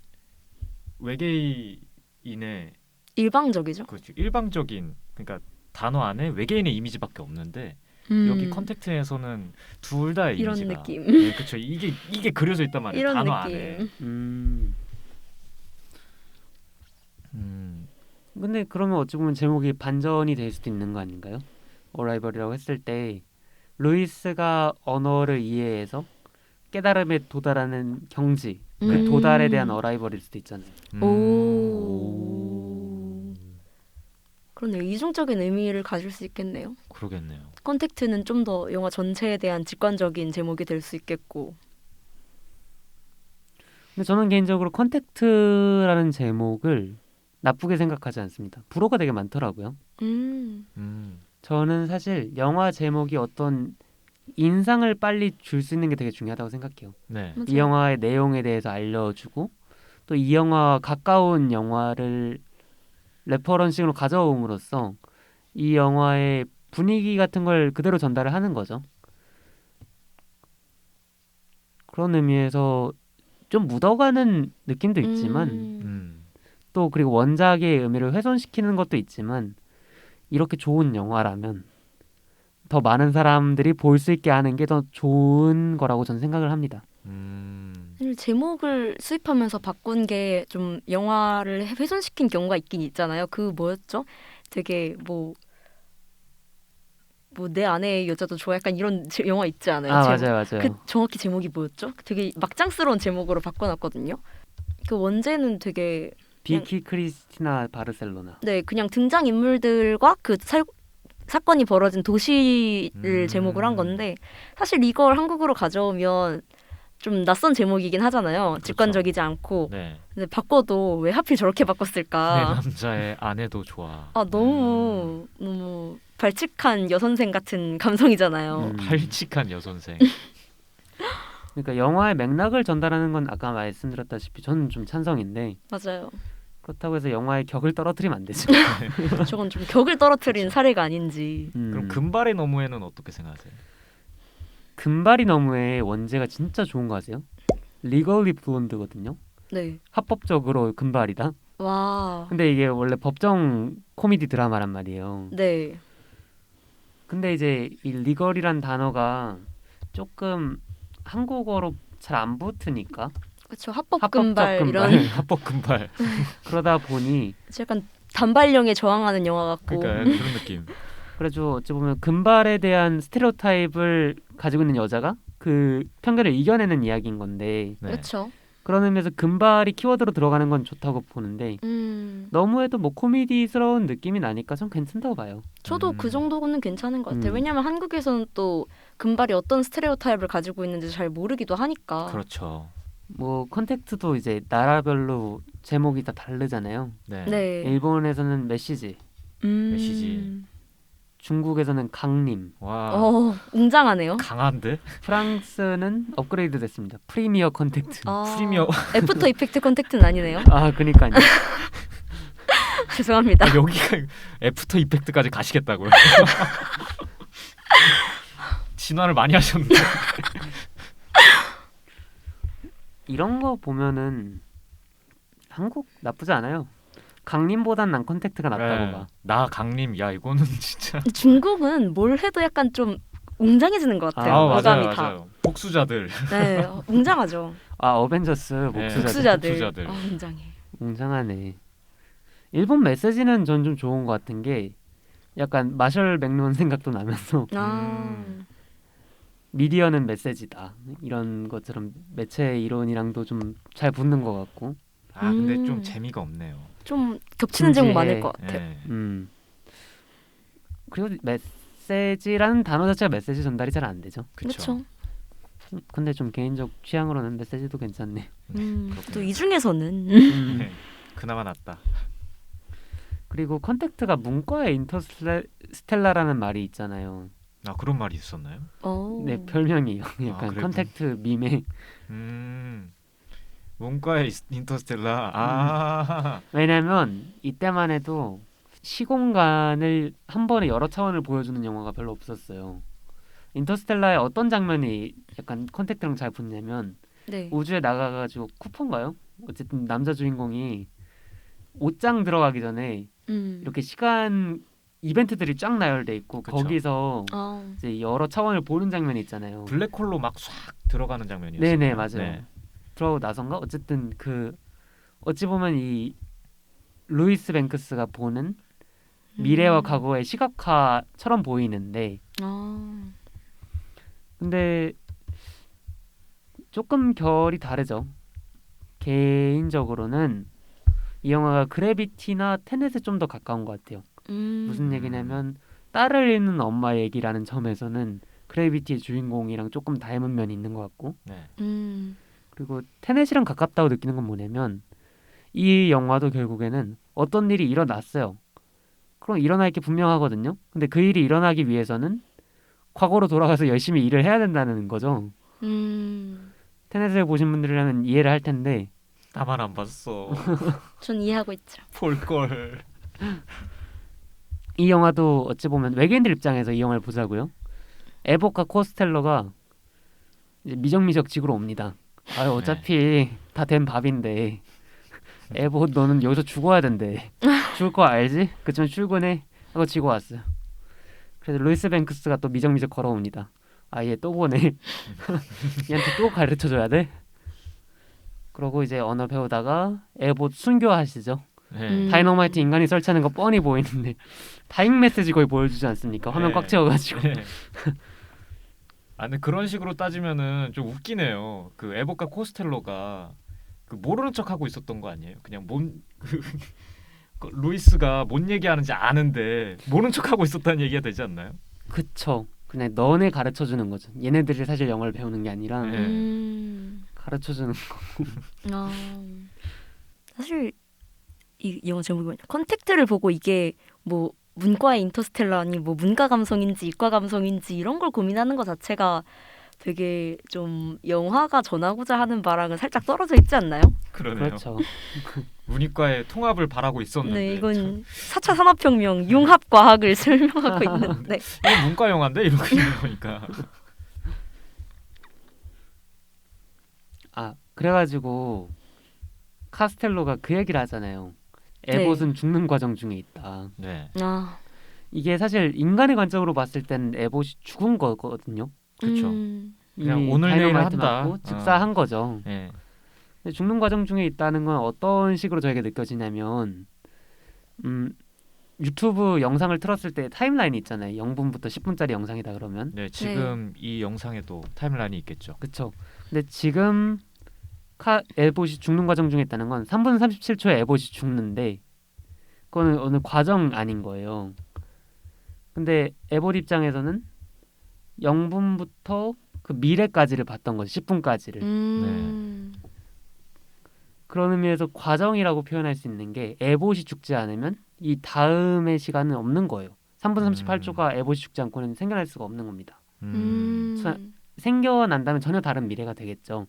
외계인의 일방적이죠. 그렇죠. 일방적인 그러니까 단어 안에 외계인의 이미지밖에 없는데 여기 컨택트에서는 둘 다의 이런 이미지가 느낌. 네, 그렇죠. 이게 그려져 있단 말이에요. 이런 단어 느낌. 안에. 근데 그러면 어찌 보면 제목이 반전이 될 수도 있는 거 아닌가요? 어라이벌이라고 했을 때 루이스가 언어를 이해해서 깨달음에 도달하는 경지, 그 도달에 대한 어라이벌일 수도 있잖아요. 오. 그러네요. 이중적인 의미를 가질 수 있겠네요. 그러겠네요. 컨택트는 좀 더 영화 전체에 대한 직관적인 제목이 될 수 있겠고. 근데 저는 개인적으로 컨택트라는 제목을 나쁘게 생각하지 않습니다. 불호가 되게 많더라고요. 저는 사실 영화 제목이 어떤 인상을 빨리 줄 수 있는 게 되게 중요하다고 생각해요. 네. 이 영화의 내용에 대해서 알려주고 또 이 영화와 가까운 영화를 레퍼런싱으로 가져옴으로써 이 영화의 분위기 같은 걸 그대로 전달을 하는 거죠. 그런 의미에서 좀 묻어가는 느낌도 있지만 또 그리고 원작의 의미를 훼손시키는 것도 있지만 이렇게 좋은 영화라면 더 많은 사람들이 볼 수 있게 하는 게 더 좋은 거라고 저는 생각을 합니다. 사실 제목을 수입하면서 바꾼 게 좀 영화를 훼손시킨 경우가 있긴 있잖아요. 그 뭐였죠? 되게 뭐 내 아내의 여자도 좋아 약간 이런 영화 있지 않아요? 아, 제목. 맞아요, 맞아요. 그 정확히 제목이 뭐였죠? 되게 막장스러운 제목으로 바꿔놨거든요. 그 원제는 되게 비키 크리스티나 바르셀로나. 네 그냥 등장 인물들과 그 사건이 벌어진 도시를 제목을 한 건데 사실 이걸 한국으로 가져오면 좀 낯선 제목이긴 하잖아요. 직관적이지 않고. 네. 근데 바꿔도 왜 하필 저렇게 내 바꿨을까? 남자의 아내도 좋아. 아 너무 발칙한 여선생 같은 감성이잖아요. 발칙한 여선생. 그러니까 영화의 맥락을 전달하는 건 아까 말씀드렸다시피 저는 좀 찬성인데 맞아요. 그렇다고 해서 영화의 격을 떨어뜨리면 안 되죠. 저건 좀 격을 떨어뜨린 사례가 아닌지. 그럼 금발의 너무에는 어떻게 생각하세요? 금발이 너무의 원제가 진짜 좋은 거 아세요? 리걸리 블론드거든요. 네. 합법적으로 금발이다. 와. 근데 이게 원래 법정 코미디 드라마란 말이에요. 네. 근데 이제 이 리걸이란 단어가 조금 한국어로 잘 안 붙으니까 그렇죠. 합법 합법적 금발 금발. 이런 합법 금발. 그러다 보니 약간 단발령에 저항하는 영화 같고. 그러니까 그런 느낌. 그래서 어찌 보면 금발에 대한 스테레오타입을 가지고 있는 여자가 그 편견을 이겨내는 이야기인 건데 네. 그렇죠. 그런 의미에서 금발이 키워드로 들어가는 건 좋다고 보는데 너무해도 뭐 코미디스러운 느낌이 나니까 전 괜찮다고 봐요. 저도 그 정도는 괜찮은 것 같아요. 음. 왜냐하면 한국에서는 또 금발이 어떤 스테레오타입을 가지고 있는지 잘 모르기도 하니까. 그렇죠. 뭐 컨택트도 이제 나라별로 제목이 다 다르잖아요. 네. 네. 일본에서는 메시지, 메시지. 중국에서는 강림, 와. 웅장하네요. 강한데? 프랑스는 업그레이드 됐습니다. 프리미어 컨택트. 프리미어. 애프터 이펙트 컨택트는 아니네요. 아, 그니까요. 죄송합니다. 아, 여기가 애프터 이펙트까지 가시겠다고요? 진화를 많이 하셨는데. 이런 거 보면은 한국 나쁘지 않아요. 강림보단 난 컨택트가 낫다고 네. 봐. 나 강림. 야 이거는 진짜. 중국은 뭘 해도 약간 좀 웅장해지는 것 같아요. 맞아요, 어감이 다. 맞아요. 복수자들. 네, 웅장하죠. 아, 어벤져스 네. 목수자들. 복수자들. 복수자들. 웅장해. 웅장하네. 일본 메시지는 전 좀 좋은 것 같은 게 약간 마셜 맥론 생각도 나면서 미디어는 메시지다 이런 것처럼 매체 이론이랑도 좀 잘 붙는 것 같고. 아 근데 좀 재미가 없네요. 좀 겹치는 제목 많을 진지해. 것 같아요. 네. 그리고 메시지라는 단어 자체가 메시지 전달이 잘 안 되죠. 그렇죠. 그렇죠. 근데 좀 개인적 취향으로는 메시지도 괜찮네. 또 이 중에서는 네. 그나마 낫다. 그리고 컨택트가 문과의 인터스텔라라는 말이 있잖아요. 아 그런 말이 있었나요? 네, 별명이에요. 약간 그래요? 컨택트 밈에. 문과의 인터스텔라. 아. 왜냐면 이때만 해도 시공간을 한 번에 여러 차원을 보여주는 영화가 별로 없었어요. 인터스텔라의 어떤 장면이 약간 컨택트랑 잘 붙냐면 네. 우주에 나가가지고 쿠퍼인가요? 어쨌든 남자 주인공이 옷장 들어가기 전에 이렇게 시간 이벤트들이 쫙 나열돼 있고 그쵸. 거기서 아, 이제 여러 차원을 보는 장면이 있잖아요. 블랙홀로 막 싹 들어가는 장면이었어요. 네네, 맞아요. 들어가고 나선가 어쨌든 그 어찌 보면 이 루이스 뱅크스가 보는 미래와 과거의 시각화처럼 보이는데 근데 조금 결이 다르죠. 개인적으로는 이 영화가 그래비티나 테넷에 좀 더 가까운 것 같아요. 무슨 얘기냐면 딸을 잃는 엄마 얘기라는 점에서는 그래비티의 주인공이랑 조금 닮은 면이 있는 것 같고 네. 그리고 테넷이랑 가깝다고 느끼는 건 뭐냐면 이 영화도 결국에는 어떤 일이 일어났어요. 그럼 일어날 게 분명하거든요. 근데 그 일이 일어나기 위해서는 과거로 돌아가서 열심히 일을 해야 된다는 거죠. 테넷을 보신 분들이라면 이해를 할 텐데 나만 안 봤어. 전 이해하고 있죠. 볼 걸. 이 영화도 어찌 보면 외계인들 입장에서 이 영화를 보자고요. 에보카 코스텔러가 이제 미적미적 지구로 옵니다. 아 어차피 다 된 밥인데 에보 너는 여기서 죽어야 된대. 죽을 거 알지? 그쯤 출근해. 하고 지고 왔어요. 그래서 루이스 뱅크스가 또 미적미적 걸어옵니다. 아, 얘 또 보네. 얘한테 또 가르쳐줘야 돼. 그러고 이제 언어 배우다가 에봇 순교하시죠. 네. 다이너마이트 인간이 설치하는 거 뻔히 보이는데 다잉 메시지 거의 보여주지 않습니까? 화면 네. 꽉 채워가지고. 네. 아 근데 그런 식으로 따지면은 좀 웃기네요. 그 에보카 코스텔로가 그 모르는 척 하고 있었던 거 아니에요? 그냥 그 루이스가 뭔 얘기하는지 아는데 모르는 척 하고 있었다는 얘기가 되지 않나요? 그쵸. 그냥 너네 가르쳐주는 거죠. 얘네들이 사실 영어를 배우는 게 아니라 네. 가르쳐주는 거. 아, 사실 이 영화 제목이 뭐냐? 컨택트를 보고 이게 뭐 문과의 인터스텔라니 뭐 문과 감성인지 이과 감성인지 이런 걸 고민하는 것 자체가 되게 좀 영화가 전하고자 하는 바랑은 살짝 떨어져 있지 않나요? 그러네요. 그렇죠. 문이과의 통합을 바라고 있었는데 네, 이건 4차 산업혁명 융합과학을 설명하고 있는데 이거 문과 영화인데 이러고 있는 거니까. 아, 그래가지고 카스텔로가 그 얘기를 하잖아요. 네. 에봇은 죽는 과정 중에 있다. 네. 아, 이게 사실 인간의 관점으로 봤을 때는 에봇이 죽은 거거든요. 그쵸. 그냥 이미 오늘 내일 다이너마이트 한다. 맞고 즉사한 거죠. 네. 근데 죽는 과정 중에 있다는 건 어떤 식으로 저에게 느껴지냐면 유튜브 영상을 틀었을 때 타임라인이 있잖아요. 0분부터 10분짜리 영상이다 그러면. 네, 지금 이 영상에도 타임라인이 있겠죠. 그쵸. 근데 지금 에봇이 죽는 과정 중에 있다는 건 3분 37초에 에봇이 죽는데 그거는 어느 과정 아닌 거예요. 근데 에봇 입장에서는 0분부터 그 미래까지를 봤던 거죠. 10분까지를. 그런 의미에서 과정이라고 표현할 수 있는 게 에봇이 죽지 않으면 이 다음의 시간은 없는 거예요. 3분 38초가 에봇이 죽지 않고는 생겨날 수가 없는 겁니다. 생겨난다면 전혀 다른 미래가 되겠죠.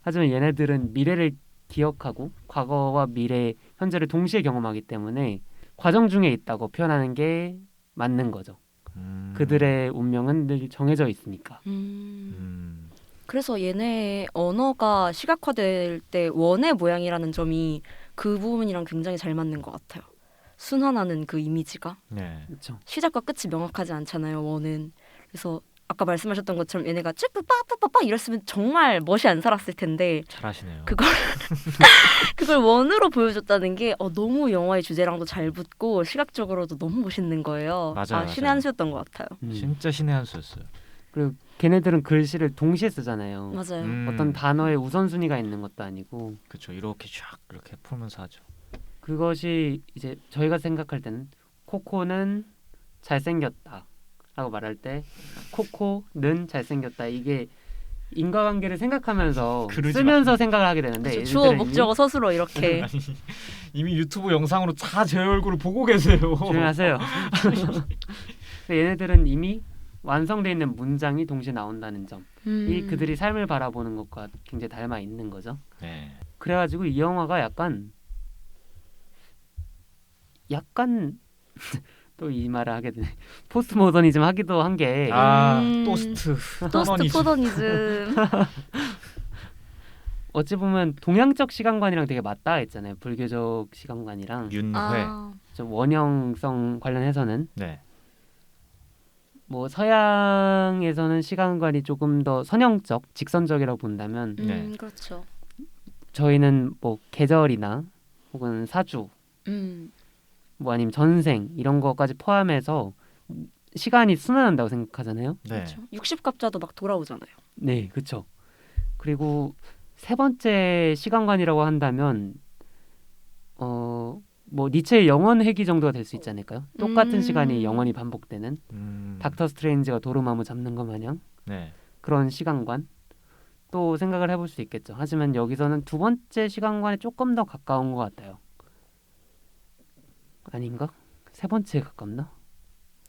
하지만 얘네들은 미래를 기억하고 과거와 미래, 현재를 동시에 경험하기 때문에 과정 중에 있다고 표현하는 게 맞는 거죠. 그들의 운명은 늘 정해져 있으니까. 그래서 얘네의 언어가 시각화될 때 원의 모양이라는 점이 그 부분이랑 굉장히 잘 맞는 것 같아요. 순환하는 그 이미지가 네. 그렇죠. 시작과 끝이 명확하지 않잖아요. 원은. 그래서 아까 말씀하셨던 것처럼 얘네가 쭈뿌빠뿌빠빠 이랬으면 정말 멋이 안 살았을 텐데 잘하시네요. 그걸 원으로 보여줬다는 게 너무 영화의 주제랑도 잘 붙고 시각적으로도 너무 멋있는 거예요. 맞아요, 신의 맞아요. 한 수였던 것 같아요. 진짜 신의 한 수였어요. 그리고 걔네들은 글씨를 동시에 쓰잖아요. 맞아요. 어떤 단어의 우선순위가 있는 것도 아니고 그렇죠. 이렇게 쫙 이렇게 풀면서 하죠. 그것이 이제 저희가 생각할 때는 코코는 잘생겼다 라고 말할 때 코코는 잘생겼다 이게 인과관계를 생각하면서 그러지 쓰면서 생각을 하게 되는데 그렇죠. 주어 얘네들은 목적어 서술어 이렇게 아니, 이미 유튜브 영상으로 다 제 얼굴을 보고 계세요. 조용히 하세요. 근데 얘네들은 이미 완성되어 있는 문장이 동시에 나온다는 점. 이 그들이 삶을 바라보는 것과 굉장히 닮아 있는 거죠. 네. 그래가지고 이 영화가 약간 또 이 말을 하게 되네. 포스트 모더니즘 하기도 한 게 토스트 토스트 포더니즘. 어찌 보면 동양적 시간관이랑 되게 맞닿아 있잖아요. 불교적 시간관이랑 윤회. 좀 원형성 관련해서는 네. 뭐 서양에서는 시간관이 조금 더 선형적, 직선적이라고 본다면 네. 그렇죠. 저희는 뭐 계절이나 혹은 사주 뭐 아니면 전생 이런 거까지 포함해서 시간이 순환한다고 생각하잖아요. 네. 그렇죠. 60갑자도 막 돌아오잖아요. 네, 그렇죠. 그리고 세 번째 시간관이라고 한다면 뭐 니체의 영원 회귀 정도가 될 수 있지 않을까요? 똑같은 시간이 영원히 반복되는 닥터 스트레인지가 도루마무 잡는 것 마냥 네. 그런 시간관 또 생각을 해볼 수 있겠죠. 하지만 여기서는 두 번째 시간관에 조금 더 가까운 것 같아요. 아닌가? 세 번째에 가깝나?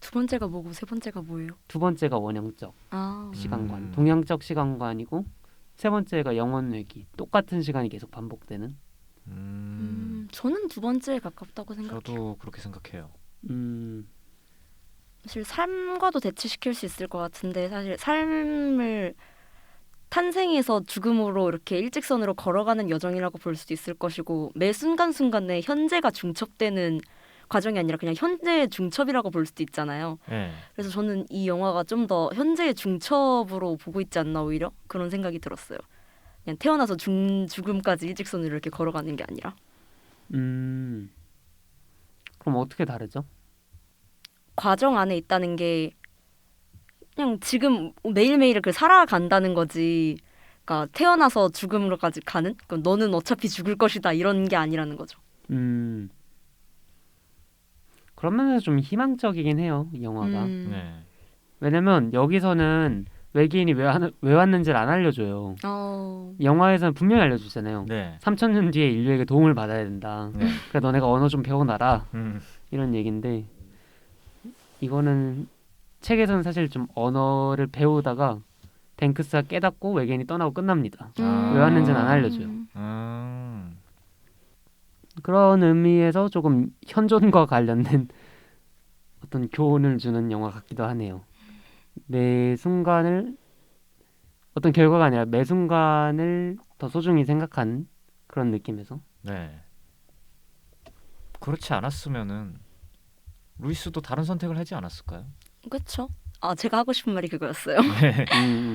두 번째가 뭐고 세 번째가 뭐예요? 두 번째가 원형적 시간관, 동양적 시간관이고 세 번째가 영원 회귀, 똑같은 시간이 계속 반복되는. 저는 두 번째에 가깝다고 생각해요. 저도 그렇게 생각해요. 사실 삶과도 대치시킬 수 있을 것 같은데 사실 삶을 탄생에서 죽음으로 이렇게 일직선으로 걸어가는 여정이라고 볼 수도 있을 것이고 매 순간순간에 현재가 중첩되는 과정이 아니라 그냥 현재의 중첩이라고 볼 수도 있잖아요. 네. 그래서 저는 이 영화가 좀 더 현재의 중첩으로 보고 있지 않나 오히려 그런 생각이 들었어요. 그냥 태어나서 죽음까지 일직선으로 이렇게 걸어가는 게 아니라. 그럼 어떻게 다르죠? 과정 안에 있다는 게 그냥 지금 매일매일 그 살아간다는 거지. 그러니까 태어나서 죽음으로까지 가는? 그럼 너는 어차피 죽을 것이다 이런 게 아니라는 거죠. 그런 면에서 좀 희망적이긴 해요, 이 영화가. 네. 왜냐면 여기서는 외계인이 왜 왔는지를 안 알려줘요. 영화에서는 분명히 알려주잖아요. 네. 3000년 뒤에 인류에게 도움을 받아야 된다. 네. 그러니까 너네가 언어 좀 배워놔라. 음. 이런 얘긴데 이거는 책에서는 사실 좀 언어를 배우다가 뱅크스가 깨닫고 외계인이 떠나고 끝납니다. 왜 왔는지는 안 알려줘요. 그런 의미에서 조금 현존과 관련된 어떤 교훈을 주는 영화 같기도 하네요. 매 순간을 어떤 결과가 아니라 매 순간을 더 소중히 생각한 그런 느낌에서. 네. 그렇지 않았으면은 루이스도 다른 선택을 하지 않았을까요? 그렇죠. 제가 하고 싶은 말이 그거였어요. 네.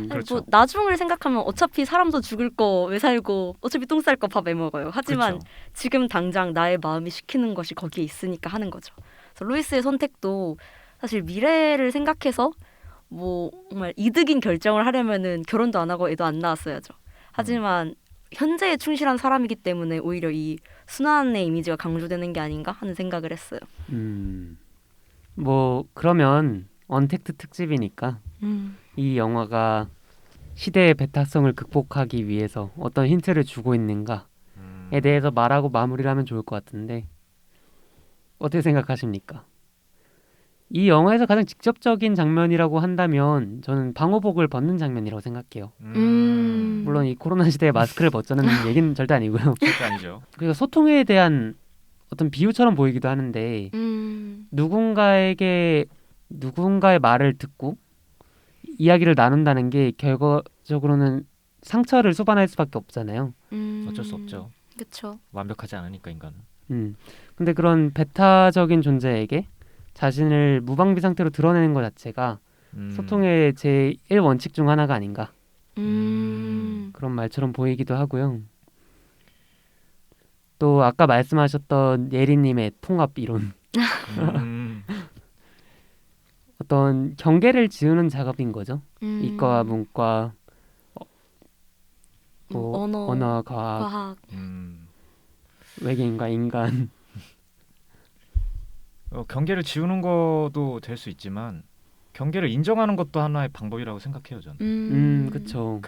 그렇죠. 뭐 나중을 생각하면 어차피 사람도 죽을 거 왜 살고 어차피 똥 쌀 거 밥 왜 먹어요. 하지만 그쵸. 지금 당장 나의 마음이 시키는 것이 거기에 있으니까 하는 거죠. 그래서 루이스의 선택도 사실 미래를 생각해서 뭐 정말 이득인 결정을 하려면은 결혼도 안 하고 애도 안 낳았어야죠. 하지만 현재에 충실한 사람이기 때문에 오히려 이 순환의 이미지가 강조되는 게 아닌가 하는 생각을 했어요. 뭐 그러면 언택트 특집이니까 이 영화가 시대의 배타성을 극복하기 위해서 어떤 힌트를 주고 있는가에 대해서 말하고 마무리를 하면 좋을 것 같은데 어떻게 생각하십니까? 이 영화에서 가장 직접적인 장면이라고 한다면 저는 방호복을 벗는 장면이라고 생각해요. 물론 이 코로나 시대에 마스크를 벗자는 얘기는 절대 아니고요. 절대 아니죠. 그러니까 소통에 대한 어떤 비유처럼 보이기도 하는데 누군가의 말을 듣고 이야기를 나눈다는 게 결과적으로는 상처를 수반할 수밖에 없잖아요. 어쩔 수 없죠. 그렇죠. 완벽하지 않으니까 인간은. 근데 그런 배타적인 존재에게 자신을 무방비 상태로 드러내는 것 자체가 소통의 제1 원칙 중 하나가 아닌가. 그런 말처럼 보이기도 하고요. 또 아까 말씀하셨던 예리님의 통합 이론. 어떤 경계를 지우는 작업인 거죠. 이과와 문과, 언어와 과학, 외계인과 인간. 경계를 지우는 것도 될 수 있지만 경계를 인정하는 것도 하나의 방법이라고 생각해요, 저는. 그렇죠.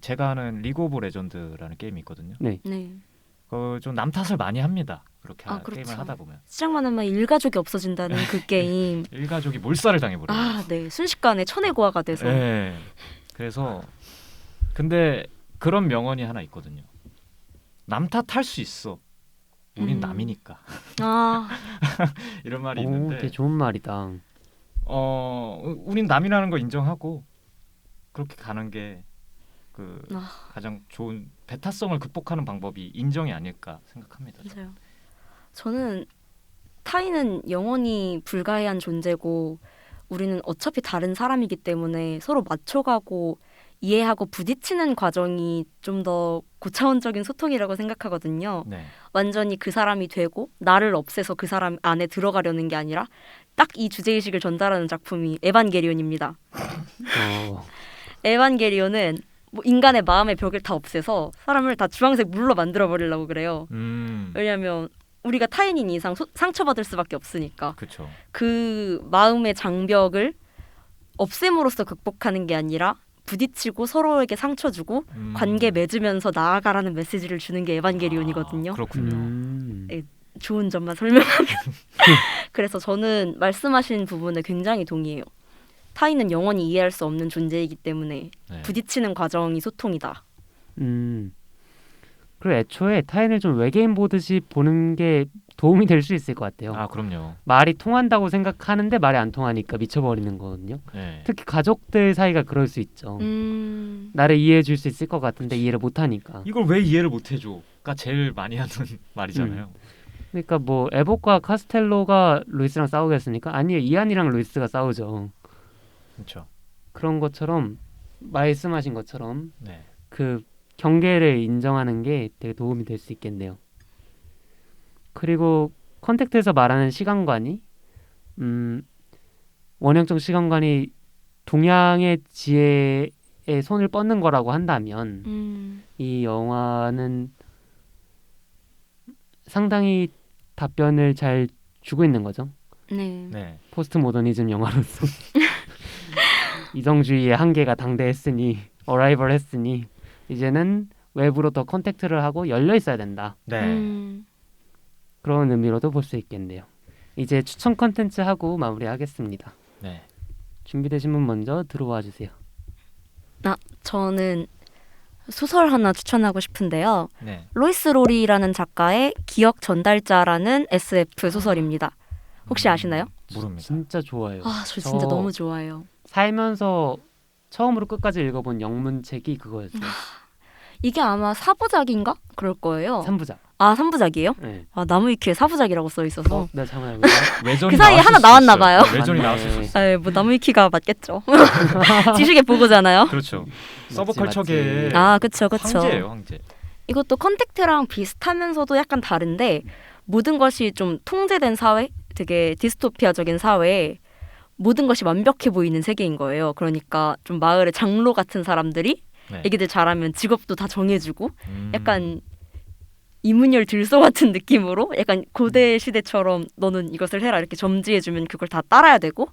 제가 하는 리그 오브 레전드라는 게임이 있거든요. 네. 좀 남 탓을 많이 합니다. 그렇게 그렇죠. 게임을 하다 보면. 시작만 하면 일가족이 없어진다는 그 게임. 일가족이 몰살을 당해버려요. 네. 순식간에 천혜고아가 돼서. 네. 그래서 근데 그런 명언이 하나 있거든요. 남 탓할 수 있어. 우린 남이니까. 이런 말이 있는데. 되게 좋은 말이다. 우린 남이라는 거 인정하고 그렇게 가는 게 가장 좋은 배타성을 극복하는 방법이 인정이 아닐까 생각합니다. 맞아요. 저는 타인은 영원히 불가해한 존재고 우리는 어차피 다른 사람이기 때문에 서로 맞춰가고 이해하고 부딪히는 과정이 좀 더 고차원적인 소통이라고 생각하거든요. 네. 완전히 그 사람이 되고 나를 없애서 그 사람 안에 들어가려는 게 아니라 딱 이 주제의식을 전달하는 작품이 에반게리온입니다. 에반게리온은 뭐 인간의 마음의 벽을 다 없애서 사람을 다 주황색 물로 만들어버리려고 그래요. 왜냐하면 우리가 타인인 이상 상처받을 수밖에 없으니까. 그쵸. 그 마음의 장벽을 없앰으로써 극복하는 게 아니라 부딪히고 서로에게 상처 주고 관계 맺으면서 나아가라는 메시지를 주는 게 에반게리온이거든요. 그렇군요. 좋은 점만 설명하면 그래서 저는 말씀하신 부분에 굉장히 동의해요. 타인은 영원히 이해할 수 없는 존재이기 때문에 부딪히는 과정이 소통이다. 그리고 애초에 타인을 좀 외계인 보듯이 보는 게 도움이 될 수 있을 것 같아요. 그럼요. 말이 통한다고 생각하는데 말이 안 통하니까 미쳐버리는 거거든요. 네. 특히 가족들 사이가 그럴 수 있죠. 나를 이해해 줄 수 있을 것 같은데 이해를 못 하니까. 이걸 왜 이해를 못 해줘?가 제일 많이 하는 말이잖아요. 그러니까 뭐 에봇과 카스텔로가 루이스랑 싸우겠습니까? 아니요, 이안이랑 루이스가 싸우죠. 그렇죠. 그런 것처럼 말씀하신 것처럼 네. 그 경계를 인정하는 게 되게 도움이 될 수 있겠네요. 그리고 컨택트에서 말하는 시간관이 원형적 시간관이 동양의 지혜에 손을 뻗는 거라고 한다면 이 영화는 상당히 답변을 잘 주고 있는 거죠. 네. 네. 포스트 모더니즘 영화로서 이성주의의 한계가 당대했으니 어라이벌 했으니 이제는 외부로 더 컨택트를 하고 열려 있어야 된다. 네. 그런 의미로도 볼 수 있겠네요. 이제 추천 컨텐츠 하고 마무리하겠습니다. 네. 준비되신 분 먼저 들어와 주세요. 저는 소설 하나 추천하고 싶은데요. 네. 로이스 로리라는 작가의 기억 전달자라는 SF 소설입니다. 혹시 아시나요? 모릅니다. 진짜 좋아요. 아, 저 진짜 저- 너무 좋아해요. 살면서 처음으로 끝까지 읽어본 영문책이 그거였어요. 이게 아마 4부작인가? 그럴 거예요. 3부작. 아, 3부작이에요? 네. 아, 나무위키에 4부작이라고 써 있어서. 내가 잘못 알고 있나? 외전이 그 사이에 나왔을 하나 수도 나왔나 있어요. 봐요. 네, 외전이 맞네. 나왔을 수 있어요. 아, 뭐 나무위키가 맞겠죠. 지식의 보고잖아요. 그렇죠. 맞지, 서브컬처계의 맞지. 아, 그쵸, 그쵸. 황제예요, 황제. 이것도 컨택트랑 비슷하면서도 약간 다른데 모든 것이 좀 통제된 사회, 되게 디스토피아적인 사회에 모든 것이 완벽해 보이는 세계인 거예요. 그러니까 좀 마을의 장로 같은 사람들이 네. 애기들 잘하면 직업도 다 정해주고 음. 약간 이문열 들소 같은 느낌으로 약간 고대 시대처럼 너는 이것을 해라 이렇게 점지해주면 그걸 다 따라야 되고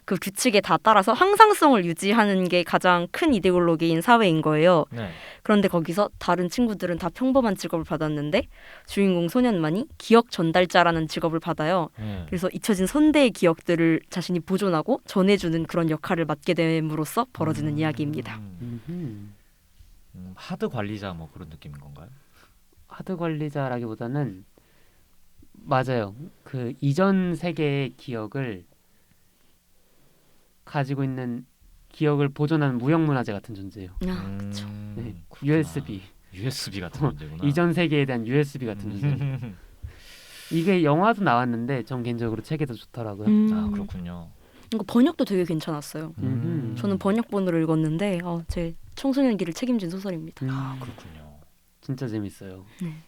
그 규칙에 다 따라서 항상성을 유지하는 게 가장 큰 이데올로기인 사회인 거예요. 네. 그런데 거기서 다른 친구들은 다 평범한 직업을 받았는데 주인공 소년만이 기억 전달자라는 직업을 받아요. 네. 그래서 잊혀진 선대의 기억들을 자신이 보존하고 전해주는 그런 역할을 맡게 됨으로써 벌어지는 이야기입니다. 하드 관리자 뭐 그런 느낌인 건가요? 하드 관리자라기보다는 맞아요. 그 이전 세계의 기억을 가지고 있는 기억을 보존하는 무형문화재 같은 존재예요. 아, 그쵸. 네. 그렇구나. USB. USB 같은 문제구나. 이전 세계에 대한 USB 같은 존재. 이게 영화도 나왔는데 전 개인적으로 책이 더 좋더라고요. 아 그렇군요. 이거 번역도 되게 괜찮았어요. 저는 번역본으로 읽었는데 제 청소년기를 책임진 소설입니다. 아 그렇군요. 진짜 재밌어요.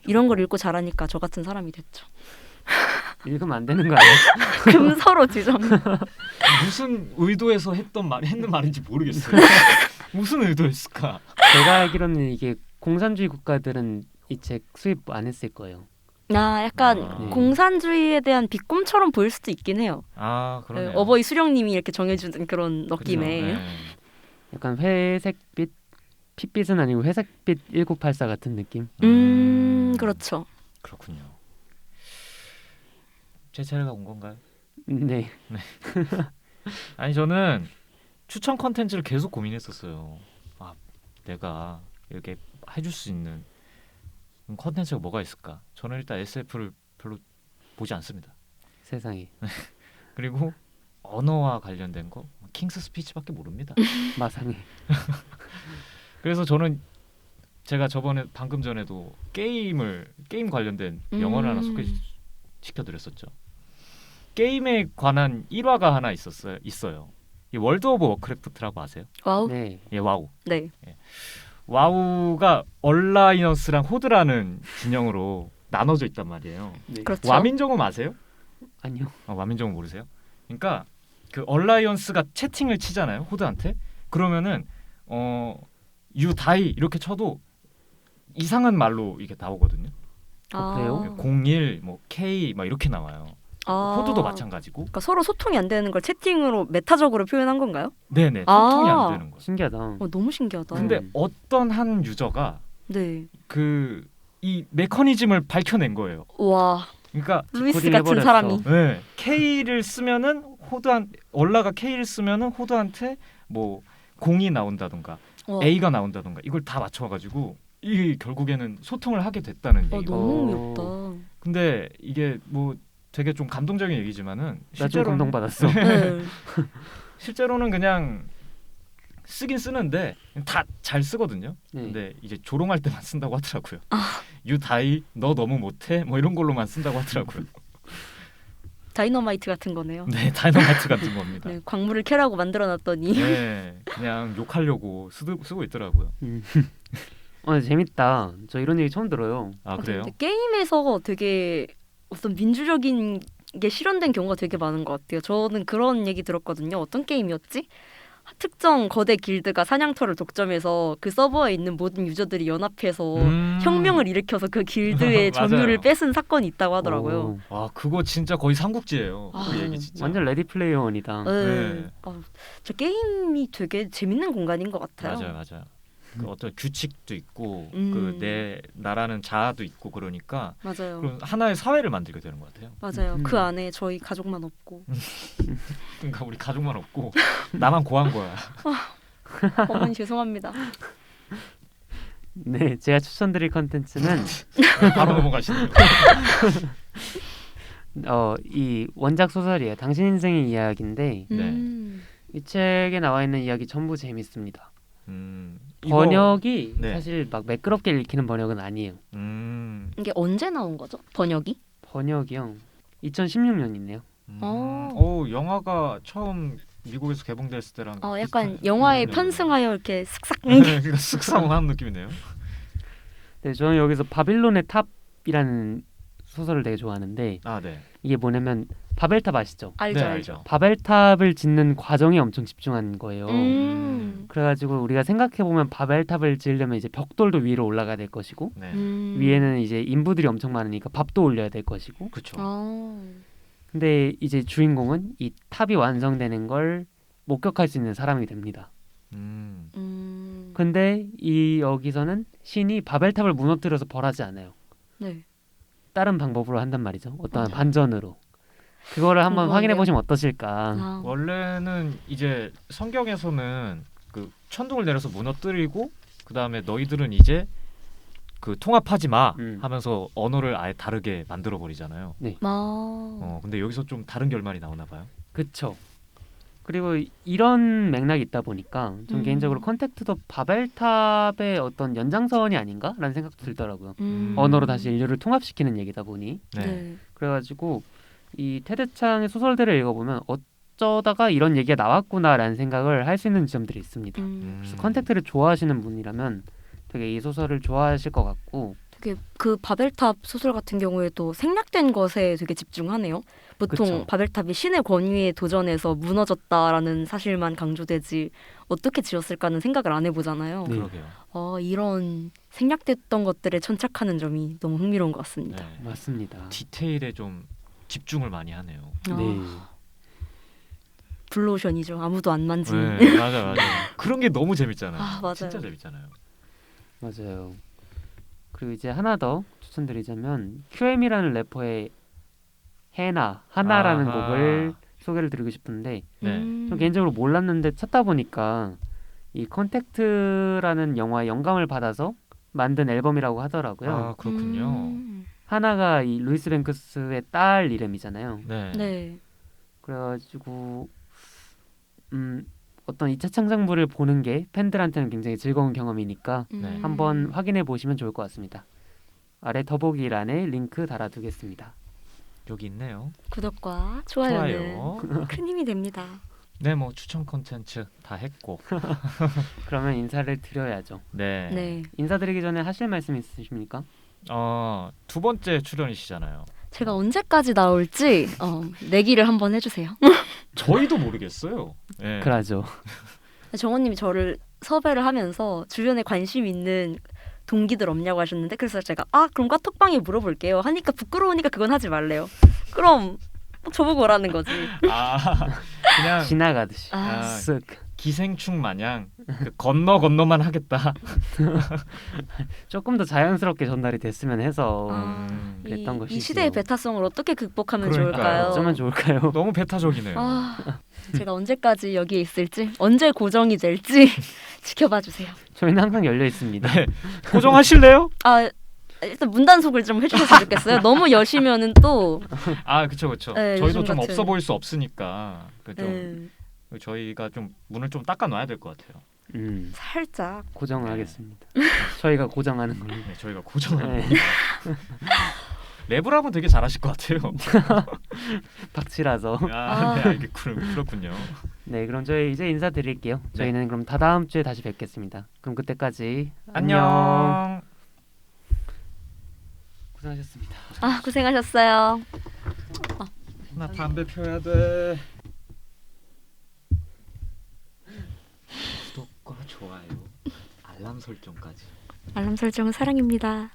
이런 걸 읽고 자라니까 저 같은 사람이 됐죠. 읽으면 안 되는 거 아니에요? 금서로 지정. 무슨 의도에서 했는 말인지 모르겠어요. 무슨 의도였을까? 제가 알기로는 이게 공산주의 국가들은 이 책 수입 안 했을 거예요. 아, 약간 아. 공산주의에 대한 비꼼처럼 보일 수도 있긴 해요. 아 그러네요. 어버이 수령님이 이렇게 정해주는 그런 그쵸? 느낌의. 네. 약간 회색빛, 핏빛은 아니고 회색빛 1984 같은 느낌. 그렇죠. 그렇군요. 제 차례가 온 건가요? 네. 아니 저는 추천 컨텐츠를 계속 고민했었어요. 아 내가 이렇게 해줄 수 있는 컨텐츠가 뭐가 있을까? 저는 일단 SF를 별로 보지 않습니다. 세상에. 그리고 언어와 관련된 거 킹스 스피치밖에 모릅니다. 마상에. 그래서 저는 제가 방금 전에도 게임 관련된 영화를 하나 소개시켜드렸었죠. 게임에 관한 1화가 하나 있어요. 이 월드 오브 워크래프트라고 아세요? 와우. 네. 예, 와우. 네. 와우가 얼라이언스랑 호드라는 진영으로 나눠져 있단 말이에요. 네. 그렇죠. 와민정음 아세요? 아니요. 와민정음 모르세요? 그러니까 그 얼라이언스가 채팅을 치잖아요. 호드한테. 그러면은 you die 이렇게 쳐도 이상한 말로 이게 나오거든요. 그래요? 01, 뭐 K 막 이렇게 나와요. 호드도 마찬가지고. 그러니까 서로 소통이 안 되는 걸 채팅으로 메타적으로 표현한 건가요? 네네. 아. 소통이 안 되는 거예요. 신기하다. 너무 신기하다. 근데 어떤 한 유저가 네. 이 메커니즘을 밝혀낸 거예요. 와, 그러니까 루이스 디코딩 같은 해버렸어. 사람이. 네, K를 쓰면은 얼라가 K를 쓰면은 호드한테 뭐 0이 나온다던가 와. A가 나온다던가 이걸 다 맞춰가지고 이 결국에는 소통을 하게 됐다는 얘기가. 너무 흥미롭다. 근데 이게 뭐 되게 좀 감동적인 얘기지만은 나 좀 실제로는 감동받았어. 네. 실제로는 그냥 쓰긴 쓰는데 다 잘 쓰거든요. 네. 근데 이제 조롱할 때만 쓴다고 하더라고요. you die 너 너무 못해 뭐 이런 걸로만 쓴다고 하더라고요. 다이너마이트 같은 거네요. 네, 다이너마이트 같은 겁니다. 네, 광물을 캐라고 만들어놨더니 네, 그냥 욕하려고 쓰고 있더라고요. 재밌다. 저 이런 얘기 처음 들어요. 아 그래요? 근데 게임에서 되게 어떤 민주적인 게 실현된 경우가 되게 많은 것 같아요. 저는 그런 얘기 들었거든요. 어떤 게임이었지? 특정 거대 길드가 사냥터를 독점해서 그 서버에 있는 모든 유저들이 연합해서 혁명을 일으켜서 그 길드의 맞아요. 점유를 뺏은 사건이 있다고 하더라고요. 오, 와 그거 진짜 거의 삼국지예요. 아, 그 얘기 진짜. 완전 레디 플레이어 원이다. 네. 저 게임이 되게 재밌는 공간인 것 같아요. 맞아요. 그 어떤 규칙도 있고 음. 그 내 나라는 자아도 있고 그러니까 맞아요. 그런 하나의 사회를 만들게 되는 것 같아요. 맞아요. 음. 그 안에 저희 가족만 없고 그러니까 우리 가족만 없고 나만 고한 거야. 어머니 죄송합니다. 네, 제가 추천드릴 컨텐츠는 바로 넘어가시네요. 이 원작 소설이에요. 당신 인생의 이야기인데 네. 이 책에 나와 있는 이야기 전부 재밌습니다. 이거- 번역이 네. 사실 막 매끄럽게 읽히는 번역은 아니에요. 이게 언제 나온 거죠? 번역이? 번역이요. 2016년이네요. 영화가 처음 미국에서 개봉됐을 때랑 약간 비슷한- 영화에 네. 편승하여 이렇게 슥싹 그러니까 쓱싹하는 느낌이네요. 네, 저는 여기서 바빌론의 탑이라는 소설을 되게 좋아하는데 아 네. 이게 뭐냐면 바벨탑 아시죠? 알죠, 네, 알죠. 바벨탑을 짓는 과정에 엄청 집중한 거예요. 음. 그래가지고 우리가 생각해 보면 바벨탑을 지으려면 이제 벽돌도 위로 올라가야 될 것이고 네. 위에는 이제 인부들이 엄청 많으니까 밥도 올려야 될 것이고. 그렇죠. 근데 이제 주인공은 이 탑이 완성되는 걸 목격할 수 있는 사람이 됩니다. 근데 이 여기서는 신이 바벨탑을 무너뜨려서 벌하지 않아요. 네. 다른 방법으로 한단 말이죠. 어떤 네. 반전으로. 그거를 한번 궁금한데요? 확인해 보시면 어떠실까. 아. 원래는 이제 성경에서는 그 천둥을 내려서 무너뜨리고 그 다음에 너희들은 이제 그 통합하지 마 하면서 언어를 아예 다르게 만들어 버리잖아요. 근데 여기서 좀 다른 결말이 나오나 봐요. 그쵸. 그리고 이런 맥락이 있다 보니까 전 개인적으로 컨택트도 바벨탑의 어떤 연장선이 아닌가라는 생각도 들더라고요. 언어로 다시 인류를 통합시키는 얘기다 보니. 네. 그래가지고 이 테드 창의 소설들을 읽어보면 어쩌다가 이런 얘기가 나왔구나라는 생각을 할 수 있는 지점들이 있습니다. 그래서 컨택트를 좋아하시는 분이라면 되게 이 소설을 좋아하실 것 같고 되게 그 바벨탑 소설 같은 경우에도 생략된 것에 되게 집중하네요. 보통 그쵸. 바벨탑이 신의 권위에 도전해서 무너졌다라는 사실만 강조되지 어떻게 지었을까는 생각을 안 해보잖아요. 네. 그러게요. 이런 생략됐던 것들에 천착하는 점이 너무 흥미로운 것 같습니다. 네. 맞습니다. 디테일에 좀 집중을 많이 하네요. 네. 블루오션이죠. 아무도 안 만지는. 네, 맞아요. 그런 게 너무 재밌잖아요. 맞아요. 진짜 재밌잖아요. 맞아요. 그리고 이제 하나 더 추천드리자면 QM이라는 래퍼의 하나라는 아하. 곡을 소개를 드리고 싶은데 네. 전 개인적으로 몰랐는데 찾다 보니까 이 컨택트라는 영화에 영감을 받아서 만든 앨범이라고 하더라고요. 아 그렇군요. 하나가 이 루이스 뱅크스의 딸 이름이잖아요. 네. 네. 그래가지고 어떤 2차 창작물을 보는 게 팬들한테는 굉장히 즐거운 경험이니까 네. 한번 확인해 보시면 좋을 것 같습니다. 아래 더보기란에 링크 달아두겠습니다. 여기 있네요. 구독과 좋아요는 좋아요. 큰 힘이 됩니다. 네, 뭐 추천 콘텐츠 다 했고. 그러면 인사를 드려야죠. 네. 네. 인사드리기 전에 하실 말씀 있으십니까? 두 번째 출연이시잖아요. 제가 언제까지 나올지 내기를 한번 해주세요. 저희도 모르겠어요. 네. 그러죠. 정원님이 저를 섭외를 하면서 주변에 관심 있는 동기들 없냐고 하셨는데 그래서 제가 그럼 카톡방에 물어볼게요 하니까 부끄러우니까 그건 하지 말래요. 그럼 저보고 오라는 거지. 그냥 지나가듯이 아. 쓱. 기생충 마냥 그 건너만 하겠다. 조금 더 자연스럽게 전달이 됐으면 해서 그랬던 이 것이죠. 시대의 배타성을 어떻게 극복하면 그러니까요. 좋을까요? 어쩌면 좋을까요? 너무 배타적이네요. 제가 언제까지 여기에 있을지 언제 고정이 될지 지켜봐 주세요. 저희는 항상 열려 있습니다. 네. 고정하실래요? 일단 문단속을 좀 해주셨으면 좋겠어요. 너무 여시면은 또 그쵸. 네, 저희도 요즘 좀 같은- 없어 보일 수 없으니까 좀 저희가 좀 문을 좀 닦아 놔야 될 것 같아요. 살짝. 고정하겠습니다. 저희가 고정하는 걸로. 네, 저희가 고정하는 네. 겁니다. 랩을 하면 되게 잘하실 것 같아요. 박치라서. 네, 알겠군요. 그렇군요. 네, 그럼 저희 이제 인사드릴게요. 저희는 그럼 다다음 주에 다시 뵙겠습니다. 그럼 그때까지 안녕. 고생하셨습니다. 아, 고생하셨어요. 나 담배 펴야 돼. 구독과 좋아요, 알람 설정까지. 알람 설정은 사랑입니다.